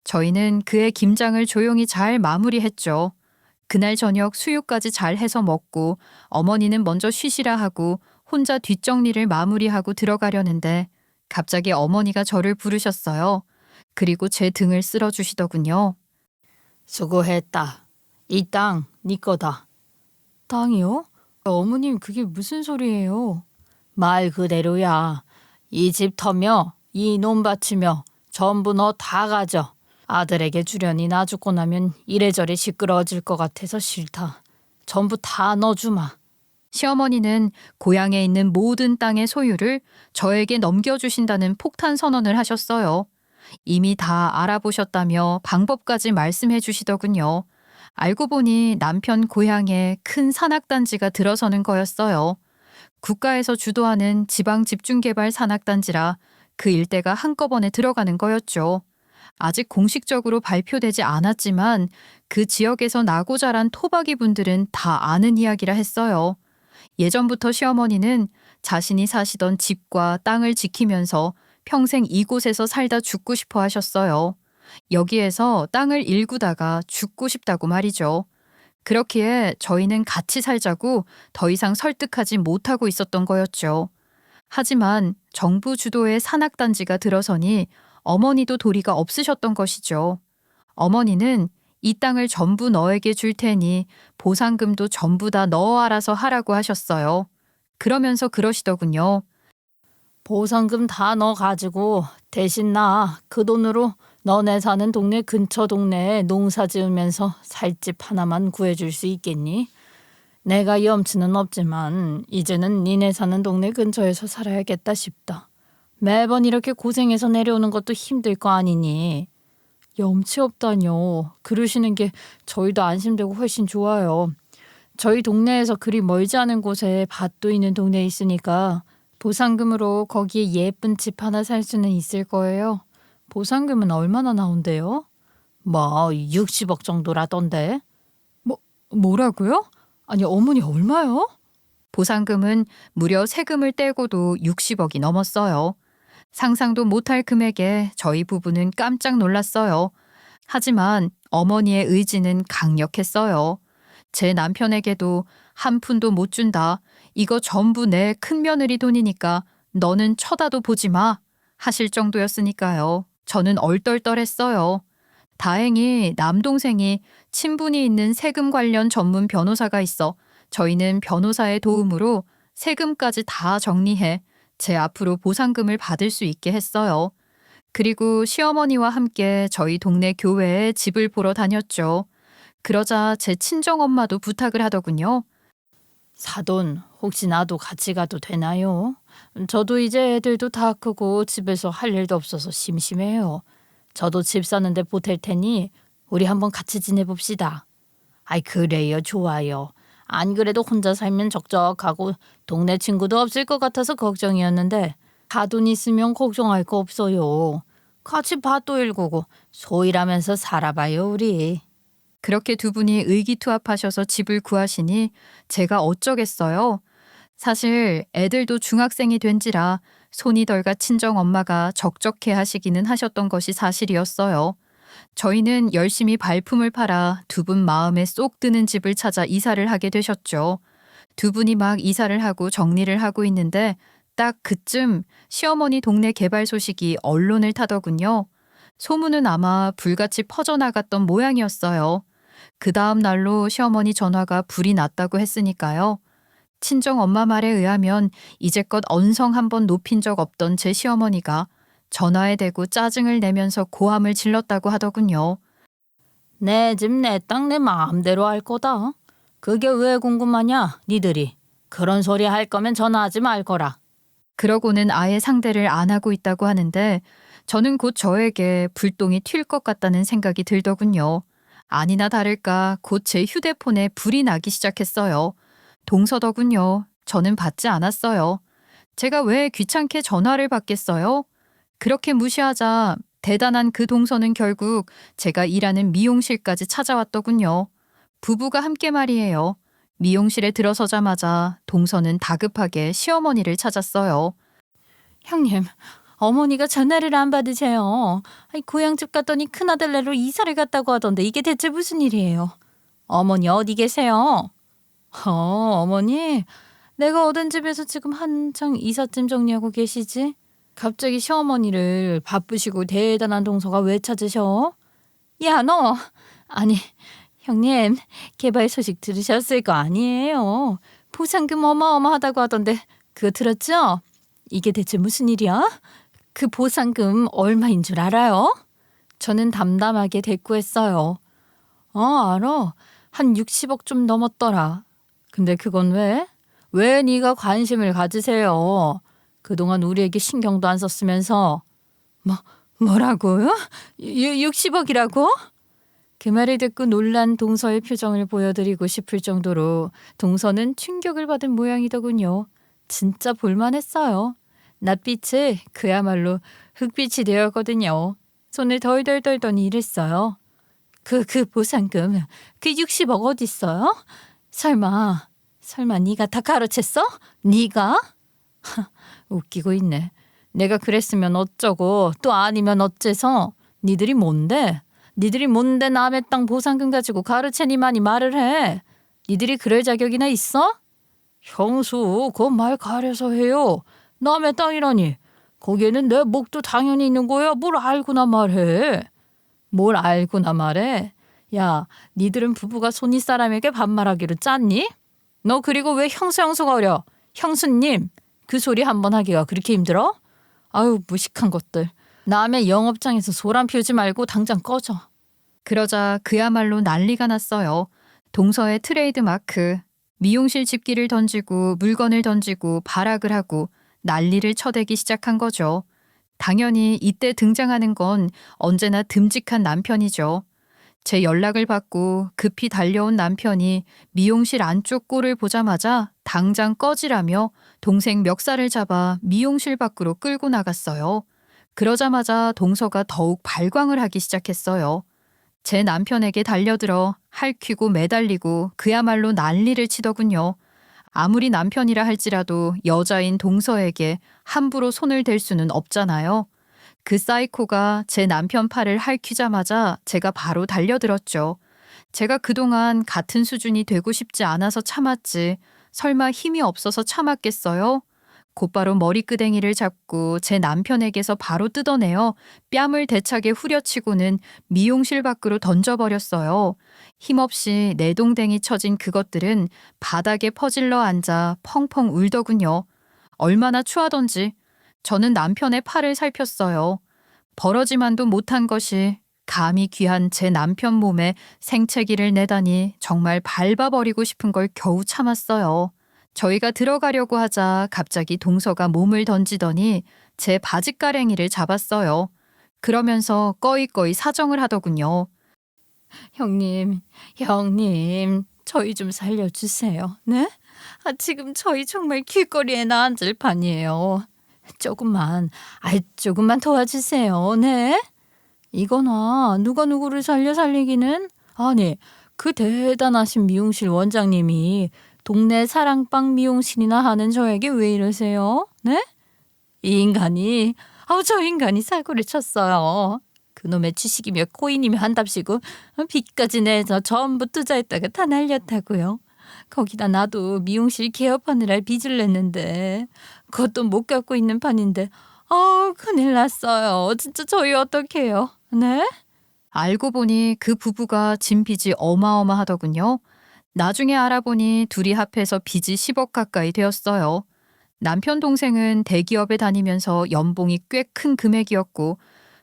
저희는 그의 김장을 조용히 잘 마무리했죠. 그날 저녁 수육까지 잘 해서 먹고 어머니는 먼저 쉬시라 하고 혼자 뒷정리를 마무리하고 들어가려는데 갑자기 어머니가 저를 부르셨어요. 그리고 제 등을 쓸어주시더군요. 수고했다. 이 땅 네 거다. 땅이요? 어머님 그게 무슨 소리예요? 말 그대로야. 이 집 터며 이 논밭이며 전부 너 다 가져. 아들에게 주려니 나 죽고 나면 이래저래 시끄러워질 것 같아서 싫다. 전부 다 넣어주마. 시어머니는 고향에 있는 모든 땅의 소유를 저에게 넘겨주신다는 폭탄 선언을 하셨어요. 이미 다 알아보셨다며 방법까지 말씀해 주시더군요. 알고 보니 남편 고향에 큰 산악단지가 들어서는 거였어요. 국가에서 주도하는 지방집중개발 산악단지라 그 일대가 한꺼번에 들어가는 거였죠. 아직 공식적으로 발표되지 않았지만 그 지역에서 나고 자란 토박이 분들은 다 아는 이야기라 했어요. 예전부터 시어머니는 자신이 사시던 집과 땅을 지키면서 평생 이곳에서 살다 죽고 싶어 하셨어요. 여기에서 땅을 일구다가 죽고 싶다고 말이죠. 그렇기에 저희는 같이 살자고 더 이상 설득하지 못하고 있었던 거였죠. 하지만 정부 주도의 산악단지가 들어서니 어머니도 도리가 없으셨던 것이죠. 어머니는 이 땅을 전부 너에게 줄 테니 보상금도 전부 다 너 알아서 하라고 하셨어요. 그러면서 그러시더군요. 보상금 다 너 가지고 대신 나 그 돈으로 너네 사는 동네 근처 동네에 농사 지으면서 살 집 하나만 구해줄 수 있겠니? 내가 염치는 없지만 이제는 니네 사는 동네 근처에서 살아야겠다 싶다. 매번 이렇게 고생해서 내려오는 것도 힘들 거 아니니. 염치 없다뇨. 그러시는 게 저희도 안심되고 훨씬 좋아요. 저희 동네에서 그리 멀지 않은 곳에 밭도 있는 동네에 있으니까 보상금으로 거기에 예쁜 집 하나 살 수는 있을 거예요. 보상금은 얼마나 나온대요? 뭐 60억 정도라던데. 뭐라고요? 아니 어머니 얼마요? 보상금은 무려 세금을 떼고도 60억이 넘었어요. 상상도 못할 금액에 저희 부부는 깜짝 놀랐어요. 하지만 어머니의 의지는 강력했어요. 제 남편에게도 한 푼도 못 준다. 이거 전부 내 큰며느리 돈이니까 너는 쳐다도 보지 마. 하실 정도였으니까요. 저는 얼떨떨했어요. 다행히 남동생이 친분이 있는 세금 관련 전문 변호사가 있어 저희는 변호사의 도움으로 세금까지 다 정리해 제 앞으로 보상금을 받을 수 있게 했어요. 그리고 시어머니와 함께 저희 동네 교회에 집을 보러 다녔죠. 그러자 제 친정엄마도 부탁을 하더군요. 사돈 혹시 나도 같이 가도 되나요? 저도 이제 애들도 다 크고 집에서 할 일도 없어서 심심해요. 저도 집 사는데 보탤 테니 우리 한번 같이 지내봅시다. 아이 그래요 좋아요. 안 그래도 혼자 살면 적적하고 동네 친구도 없을 것 같아서 걱정이었는데 사돈 있으면 걱정할 거 없어요. 같이 밭도 일구고 소일하면서 살아봐요 우리. 그렇게 두 분이 의기투합하셔서 집을 구하시니 제가 어쩌겠어요. 사실 애들도 중학생이 된지라 손이 덜가 친정엄마가 적적해 하시기는 하셨던 것이 사실이었어요. 저희는 열심히 발품을 팔아 두 분 마음에 쏙 드는 집을 찾아 이사를 하게 되셨죠. 두 분이 막 이사를 하고 정리를 하고 있는데 딱 그쯤 시어머니 동네 개발 소식이 언론을 타더군요. 소문은 아마 불같이 퍼져나갔던 모양이었어요. 그 다음 날로 시어머니 전화가 불이 났다고 했으니까요. 친정 엄마 말에 의하면 이제껏 언성 한 번 높인 적 없던 제 시어머니가 전화에 대고 짜증을 내면서 고함을 질렀다고 하더군요. 내 집 내 땅 내 마음대로 할 거다. 그게 왜 궁금하냐 니들이. 그런 소리 할 거면 전화하지 말 거라. 그러고는 아예 상대를 안 하고 있다고 하는데 저는 곧 저에게 불똥이 튈 것 같다는 생각이 들더군요. 아니나 다를까 곧 제 휴대폰에 불이 나기 시작했어요. 동서더군요. 저는 받지 않았어요. 제가 왜 귀찮게 전화를 받겠어요? 그렇게 무시하자 대단한 그 동서는 결국 제가 일하는 미용실까지 찾아왔더군요. 부부가 함께 말이에요. 미용실에 들어서자마자 동서는 다급하게 시어머니를 찾았어요. 형님, 어머니가 전화를 안 받으세요. 아니, 고향집 갔더니 큰아들네로 이사를 갔다고 하던데 이게 대체 무슨 일이에요? 어머니 어디 계세요? 어머니? 내가 오던 집에서 지금 한창 이삿짐 정리하고 계시지? 갑자기 시어머니를 바쁘시고 대단한 동서가 왜 찾으셔? 야, 너! 아니, 형님, 개발 소식 들으셨을 거 아니에요. 보상금 어마어마하다고 하던데 그거 들었죠? 이게 대체 무슨 일이야? 그 보상금 얼마인 줄 알아요? 저는 담담하게 대꾸했어요. 알아. 한 60억 좀 넘었더라. 근데 그건 왜? 왜 네가 관심을 가지세요? 그동안 우리에게 신경도 안 썼으면서. 뭐라고요? 60억이라고? 그 말을 듣고 놀란 동서의 표정을 보여드리고 싶을 정도로 동서는 충격을 받은 모양이더군요. 진짜 볼만했어요. 낯빛이 그야말로 흑빛이 되었거든요. 손을 덜덜 떨더니 이랬어요. 그 보상금, 그 60억 어딨어요? 설마 네가 다 가로챘어? 네가? 웃기고 있네. 내가 그랬으면 어쩌고 또 아니면 어째서. 니들이 뭔데 남의 땅 보상금 가지고 가르치니만이 말을 해. 니들이 그럴 자격이나 있어? 형수, 그 말 가려서 해요. 남의 땅이라니. 거기에는 내 목도 당연히 있는 거야. 뭘 알고나 말해. 뭘 알고나 말해? 야, 니들은 부부가 손윗 사람에게 반말하기로 짰니? 너 그리고 왜 형수거려? 형수님, 그 소리 한번 하기가 그렇게 힘들어? 아유, 무식한 것들. 남의 영업장에서 소란 피우지 말고 당장 꺼져. 그러자 그야말로 난리가 났어요. 동서의 트레이드 마크. 미용실 집기를 던지고 물건을 던지고 발악을 하고 난리를 쳐대기 시작한 거죠. 당연히 이때 등장하는 건 언제나 듬직한 남편이죠. 제 연락을 받고 급히 달려온 남편이 미용실 안쪽 꼴을 보자마자 당장 꺼지라며 동생 멱살을 잡아 미용실 밖으로 끌고 나갔어요. 그러자마자 동서가 더욱 발광을 하기 시작했어요. 제 남편에게 달려들어 핥히고 매달리고 그야말로 난리를 치더군요. 아무리 남편이라 할지라도 여자인 동서에게 함부로 손을 댈 수는 없잖아요. 그 사이코가 제 남편 팔을 핥히자마자 제가 바로 달려들었죠. 제가 그동안 같은 수준이 되고 싶지 않아서 참았지 설마 힘이 없어서 참았겠어요? 곧바로 머리끄댕이를 잡고 제 남편에게서 바로 뜯어내어 뺨을 대차게 후려치고는 미용실 밖으로 던져버렸어요. 힘없이 내동댕이 쳐진 그것들은 바닥에 퍼질러 앉아 펑펑 울더군요. 얼마나 추하던지. 저는 남편의 팔을 살폈어요. 벌어지만도 못한 것이 감히 귀한 제 남편 몸에 생채기를 내다니 정말 밟아버리고 싶은 걸 겨우 참았어요. 저희가 들어가려고 하자 갑자기 동서가 몸을 던지더니 제 바지가랭이를 잡았어요. 그러면서 꺼이꺼이 사정을 하더군요. 형님, 저희 좀 살려주세요. 네? 지금 저희 정말 길거리에 나앉을 판이에요. 조금만 도와주세요. 네? 이거나 누가 누구를 살리기는? 아니, 그 대단하신 미용실 원장님이 동네 사랑방 미용실이나 하는 저에게 왜 이러세요? 네? 저 인간이 사고를 쳤어요. 그놈의 주식이며 코인이며 한답시고 빚까지 내서 전부 투자했다가 다 날렸다고요. 거기다 나도 미용실 개업하느라 빚을 냈는데 그것도 못 갚고 있는 판인데 큰일 났어요. 진짜 저희 어떡해요? 네? 알고 보니 그 부부가 진 빚이 어마어마하더군요. 나중에 알아보니 둘이 합해서 빚이 10억 가까이 되었어요. 남편 동생은 대기업에 다니면서 연봉이 꽤 큰 금액이었고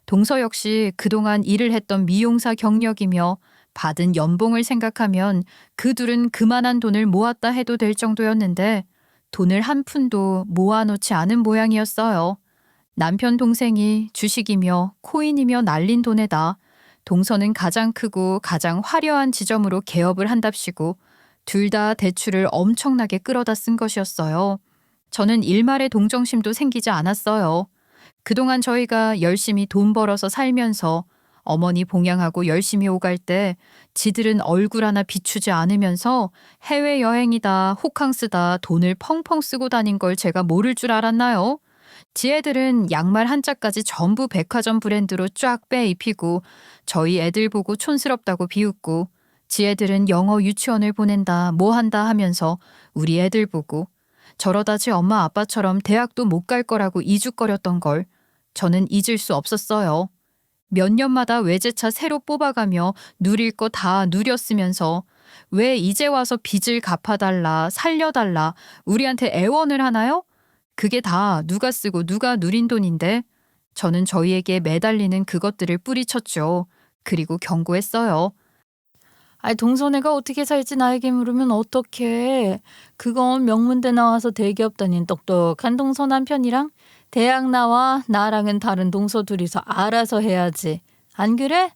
동서 역시 그동안 일을 했던 미용사 경력이며 받은 연봉을 생각하면 그 둘은 그만한 돈을 모았다 해도 될 정도였는데 돈을 한 푼도 모아놓지 않은 모양이었어요. 남편 동생이 주식이며 코인이며 날린 돈에다 동서는 가장 크고 가장 화려한 지점으로 개업을 한답시고 둘 다 대출을 엄청나게 끌어다 쓴 것이었어요. 저는 일말의 동정심도 생기지 않았어요. 그동안 저희가 열심히 돈 벌어서 살면서 어머니 봉양하고 열심히 오갈 때 지들은 얼굴 하나 비추지 않으면서 해외여행이다 호캉스다 돈을 펑펑 쓰고 다닌 걸 제가 모를 줄 알았나요? 지애들은 양말 한 짝까지 전부 백화점 브랜드로 쫙 빼입히고 저희 애들 보고 촌스럽다고 비웃고 지애들은 영어 유치원을 보낸다 뭐 한다 하면서 우리 애들 보고 저러다 지 엄마 아빠처럼 대학도 못 갈 거라고 이죽거렸던 걸 저는 잊을 수 없었어요. 몇 년마다 외제차 새로 뽑아가며 누릴 거 다 누렸으면서 왜 이제 와서 빚을 갚아달라 살려달라 우리한테 애원을 하나요? 그게 다 누가 쓰고 누가 누린 돈인데 저는 저희에게 매달리는 그것들을 뿌리쳤죠. 그리고 경고했어요. 아이, 동서네가 어떻게 살지 나에게 물으면 어떡해. 그건 명문대 나와서 대기업 다닌 똑똑한 동서 남편이랑 대학 나와 나랑은 다른 동서 둘이서 알아서 해야지. 안 그래?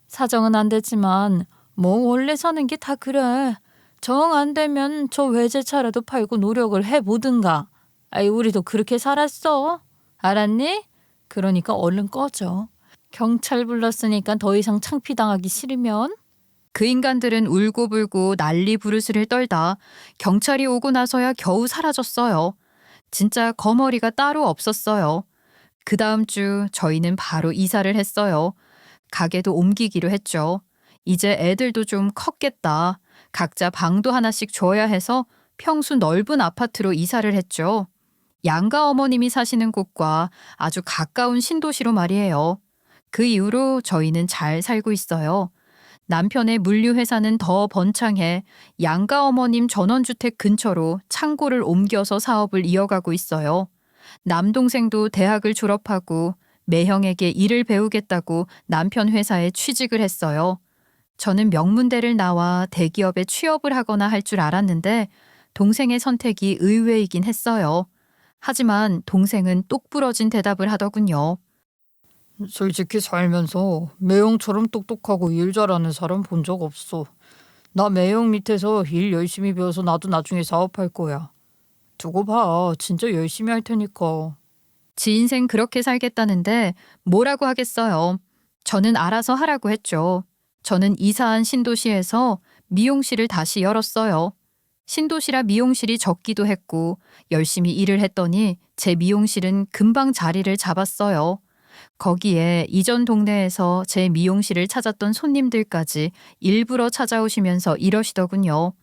사정은 안 됐지만 뭐 원래 사는 게 다 그래. 정 안 되면 저 외제차라도 팔고 노력을 해보든가. 아이, 우리도 그렇게 살았어. 알았니? 그러니까 얼른 꺼져. 경찰 불렀으니까 더 이상 창피당하기 싫으면. 그 인간들은 울고불고 난리 부르스를 떨다 경찰이 오고 나서야 겨우 사라졌어요. 진짜 거머리가 따로 없었어요. 그 다음 주 저희는 바로 이사를 했어요. 가게도 옮기기로 했죠. 이제 애들도 좀 컸겠다. 각자 방도 하나씩 줘야 해서 평수 넓은 아파트로 이사를 했죠. 양가 어머님이 사시는 곳과 아주 가까운 신도시로 말이에요. 그 이후로 저희는 잘 살고 있어요. 남편의 물류회사는 더 번창해 양가 어머님 전원주택 근처로 창고를 옮겨서 사업을 이어가고 있어요. 남동생도 대학을 졸업하고 매형에게 일을 배우겠다고 남편 회사에 취직을 했어요. 저는 명문대를 나와 대기업에 취업을 하거나 할 줄 알았는데 동생의 선택이 의외이긴 했어요. 하지만 동생은 똑부러진 대답을 하더군요. 솔직히 살면서 매형처럼 똑똑하고 일 잘하는 사람 본 적 없어. 나 매형 밑에서 일 열심히 배워서 나도 나중에 사업할 거야. 두고 봐. 진짜 열심히 할 테니까. 지 인생 그렇게 살겠다는데 뭐라고 하겠어요. 저는 알아서 하라고 했죠. 저는 이사한 신도시에서 미용실을 다시 열었어요. 신도시라 미용실이 적기도 했고 열심히 일을 했더니 제 미용실은 금방 자리를 잡았어요. 거기에 이전 동네에서 제 미용실을 찾았던 손님들까지 일부러 찾아오시면서 이러시더군요.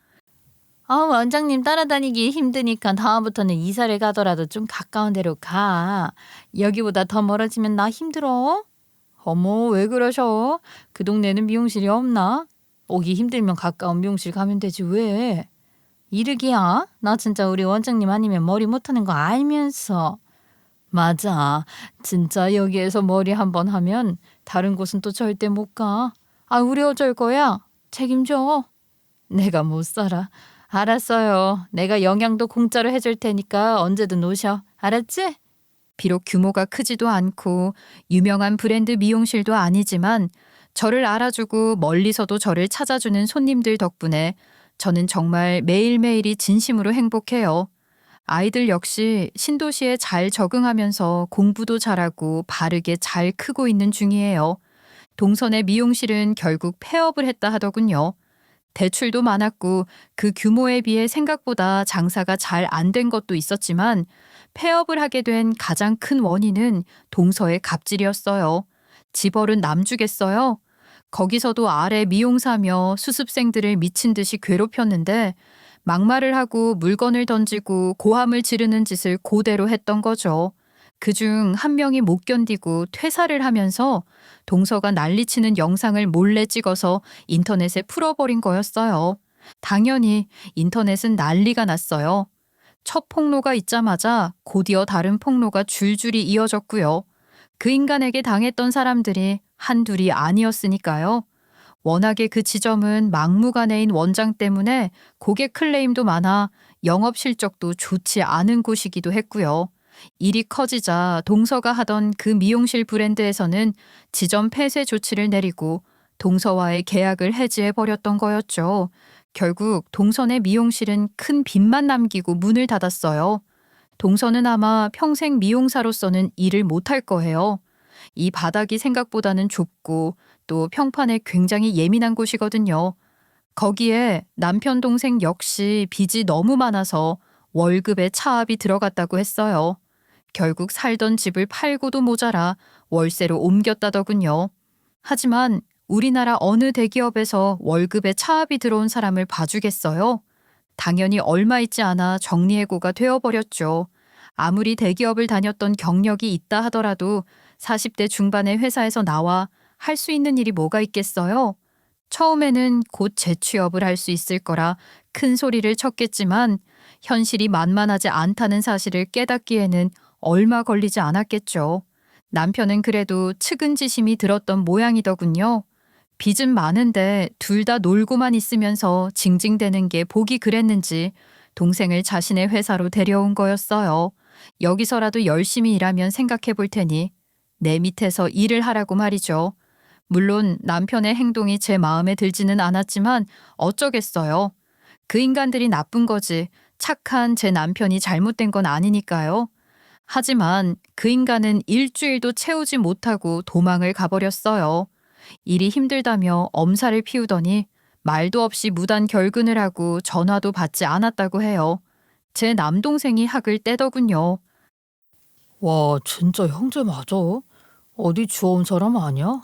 원장님 따라다니기 힘드니까 다음부터는 이사를 가더라도 좀 가까운 데로 가. 여기보다 더 멀어지면 나 힘들어. 어머, 왜 그러셔? 그 동네는 미용실이 없나? 오기 힘들면 가까운 미용실 가면 되지 왜? 이르기야? 나 진짜 우리 원장님 아니면 머리 못하는 거 알면서. 맞아. 진짜 여기에서 머리 한번 하면 다른 곳은 또 절대 못 가. 우리 어쩔 거야? 책임져. 내가 못 살아. 알았어요. 내가 영양도 공짜로 해줄 테니까 언제든 오셔. 알았지? 비록 규모가 크지도 않고 유명한 브랜드 미용실도 아니지만 저를 알아주고 멀리서도 저를 찾아주는 손님들 덕분에 저는 정말 매일매일이 진심으로 행복해요. 아이들 역시 신도시에 잘 적응하면서 공부도 잘하고 바르게 잘 크고 있는 중이에요. 동선의 미용실은 결국 폐업을 했다 하더군요. 대출도 많았고 그 규모에 비해 생각보다 장사가 잘 안 된 것도 있었지만 폐업을 하게 된 가장 큰 원인은 동서의 갑질이었어요. 집벌은 남주겠어요? 거기서도 아래 미용사며 수습생들을 미친 듯이 괴롭혔는데 막말을 하고 물건을 던지고 고함을 지르는 짓을 고대로 했던 거죠. 그중 한 명이 못 견디고 퇴사를 하면서 동서가 난리치는 영상을 몰래 찍어서 인터넷에 풀어버린 거였어요. 당연히 인터넷은 난리가 났어요. 첫 폭로가 있자마자 곧이어 다른 폭로가 줄줄이 이어졌고요. 그 인간에게 당했던 사람들이 한둘이 아니었으니까요. 워낙에 그 지점은 막무가내인 원장 때문에 고객 클레임도 많아 영업 실적도 좋지 않은 곳이기도 했고요. 일이 커지자 동서가 하던 그 미용실 브랜드에서는 지점 폐쇄 조치를 내리고 동서와의 계약을 해지해버렸던 거였죠. 결국 동선의 미용실은 큰 빚만 남기고 문을 닫았어요. 동서는 아마 평생 미용사로서는 일을 못할 거예요. 이 바닥이 생각보다는 좁고 또 평판에 굉장히 예민한 곳이거든요. 거기에 남편 동생 역시 빚이 너무 많아서 월급에 차압이 들어갔다고 했어요. 결국 살던 집을 팔고도 모자라 월세로 옮겼다더군요. 하지만 우리나라 어느 대기업에서 월급에 차압이 들어온 사람을 봐주겠어요? 당연히 얼마 있지 않아 정리해고가 되어버렸죠. 아무리 대기업을 다녔던 경력이 있다 하더라도 40대 중반의 회사에서 나와 할 수 있는 일이 뭐가 있겠어요? 처음에는 곧 재취업을 할 수 있을 거라 큰 소리를 쳤겠지만 현실이 만만하지 않다는 사실을 깨닫기에는 얼마 걸리지 않았겠죠. 남편은 그래도 측은지심이 들었던 모양이더군요. 빚은 많은데 둘 다 놀고만 있으면서 징징대는 게 보기 그랬는지 동생을 자신의 회사로 데려온 거였어요. 여기서라도 열심히 일하면 생각해 볼 테니 내 밑에서 일을 하라고 말이죠. 물론 남편의 행동이 제 마음에 들지는 않았지만 어쩌겠어요. 그 인간들이 나쁜 거지 착한 제 남편이 잘못된 건 아니니까요. 하지만 그 인간은 일주일도 채우지 못하고 도망을 가버렸어요. 일이 힘들다며 엄살을 피우더니 말도 없이 무단 결근을 하고 전화도 받지 않았다고 해요. 제 남동생이 학을 떼더군요. 와, 진짜 형제 맞아? 어디 주워온 사람 아니야?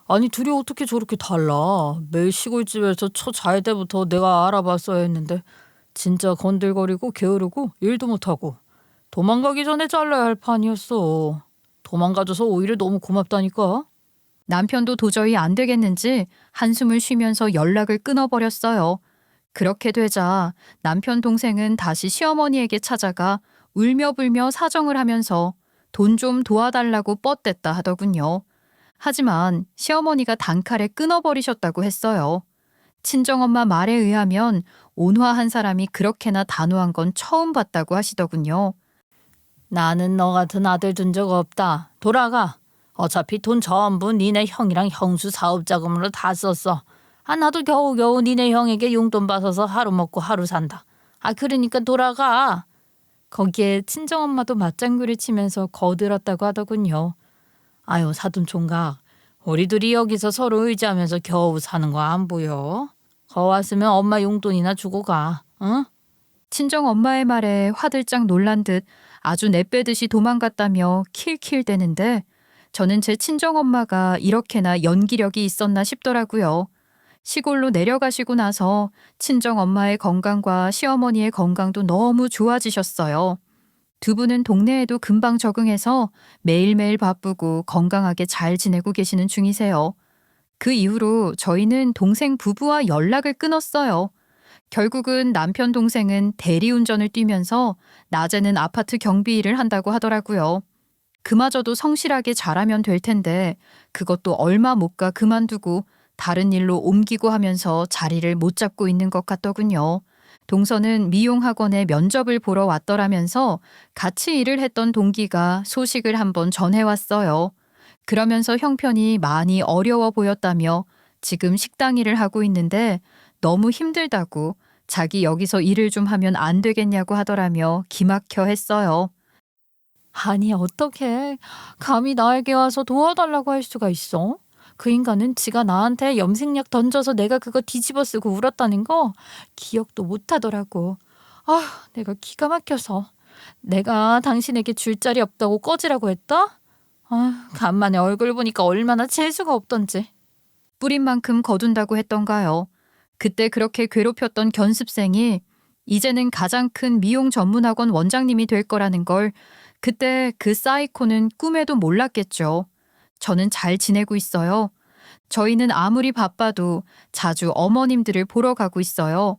아니, 둘이 어떻게 저렇게 달라? 매일 시골집에서 초 잘 때부터 내가 알아봤어야 했는데 진짜 건들거리고 게으르고 일도 못하고 도망가기 전에 잘라야 할 판이었어. 도망가줘서 오히려 너무 고맙다니까. 남편도 도저히 안 되겠는지 한숨을 쉬면서 연락을 끊어버렸어요. 그렇게 되자 남편 동생은 다시 시어머니에게 찾아가 울며불며 사정을 하면서 돈 좀 도와달라고 뻗댔다 하더군요. 하지만 시어머니가 단칼에 끊어버리셨다고 했어요. 친정엄마 말에 의하면 온화한 사람이 그렇게나 단호한 건 처음 봤다고 하시더군요. 나는 너 같은 아들 둔 적 없다. 돌아가. 어차피 돈 전부 니네 형이랑 형수 사업 자금으로 다 썼어. 아, 나도 겨우겨우 니네 형에게 용돈 받아서 하루 먹고 하루 산다. 아, 그러니까 돌아가. 거기에 친정엄마도 맞장구를 치면서 거들었다고 하더군요. 아유, 사돈 총각. 우리 둘이 여기서 서로 의지하면서 겨우 사는 거 안 보여? 거 왔으면 엄마 용돈이나 주고 가. 응? 친정엄마의 말에 화들짝 놀란 듯 아주 내빼듯이 도망갔다며 킬킬대는데 저는 제 친정엄마가 이렇게나 연기력이 있었나 싶더라고요. 시골로 내려가시고 나서 친정엄마의 건강과 시어머니의 건강도 너무 좋아지셨어요. 두 분은 동네에도 금방 적응해서 매일매일 바쁘고 건강하게 잘 지내고 계시는 중이세요. 그 이후로 저희는 동생 부부와 연락을 끊었어요. 결국은 남편 동생은 대리운전을 뛰면서 낮에는 아파트 경비 일을 한다고 하더라고요. 그마저도 성실하게 잘하면 될 텐데 그것도 얼마 못 가 그만두고 다른 일로 옮기고 하면서 자리를 못 잡고 있는 것 같더군요. 동서는 미용학원에 면접을 보러 왔더라면서 같이 일을 했던 동기가 소식을 한번 전해왔어요. 그러면서 형편이 많이 어려워 보였다며 지금 식당 일을 하고 있는데 너무 힘들다고 자기 여기서 일을 좀 하면 안 되겠냐고 하더라며 기막혀 했어요. 아니, 어떡해. 감히 나에게 와서 도와달라고 할 수가 있어? 그 인간은 지가 나한테 염색약 던져서 내가 그거 뒤집어 쓰고 울었다는 거 기억도 못하더라고. 아, 내가 기가 막혀서. 내가 당신에게 줄 자리 없다고 꺼지라고 했다? 아, 간만에 얼굴 보니까 얼마나 재수가 없던지. 뿌린 만큼 거둔다고 했던가요. 그때 그렇게 괴롭혔던 견습생이 이제는 가장 큰 미용 전문학원 원장님이 될 거라는 걸 그때 그 사이코는 꿈에도 몰랐겠죠. 저는 잘 지내고 있어요. 저희는 아무리 바빠도 자주 어머님들을 보러 가고 있어요.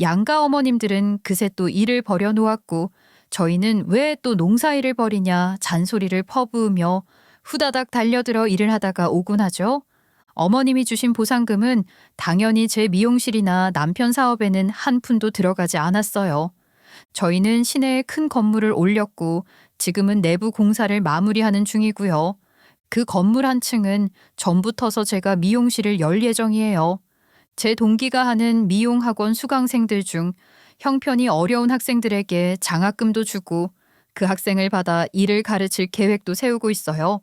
양가 어머님들은 그새 또 일을 벌여놓았고 저희는 왜 또 농사일을 벌이냐 잔소리를 퍼부으며 후다닥 달려들어 일을 하다가 오곤 하죠. 어머님이 주신 보상금은 당연히 제 미용실이나 남편 사업에는 한 푼도 들어가지 않았어요. 저희는 시내에 큰 건물을 올렸고 지금은 내부 공사를 마무리하는 중이고요. 그 건물 한 층은 전부터서 제가 미용실을 열 예정이에요. 제 동기가 하는 미용학원 수강생들 중 형편이 어려운 학생들에게 장학금도 주고 그 학생을 받아 일을 가르칠 계획도 세우고 있어요.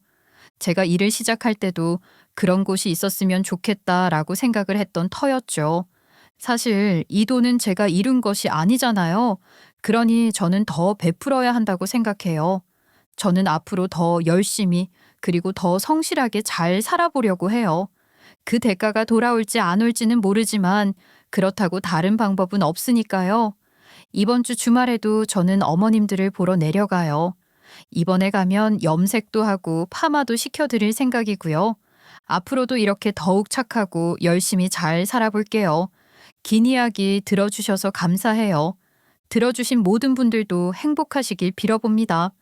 제가 일을 시작할 때도 그런 곳이 있었으면 좋겠다라고 생각을 했던 터였죠. 사실 이 돈은 제가 이룬 것이 아니잖아요. 그러니 저는 더 베풀어야 한다고 생각해요. 저는 앞으로 더 열심히 그리고 더 성실하게 잘 살아보려고 해요. 그 대가가 돌아올지 안 올지는 모르지만 그렇다고 다른 방법은 없으니까요. 이번 주 주말에도 저는 어머님들을 보러 내려가요. 이번에 가면 염색도 하고 파마도 시켜드릴 생각이고요. 앞으로도 이렇게 더욱 착하고 열심히 잘 살아볼게요. 긴 이야기 들어주셔서 감사해요. 들어주신 모든 분들도 행복하시길 빌어봅니다.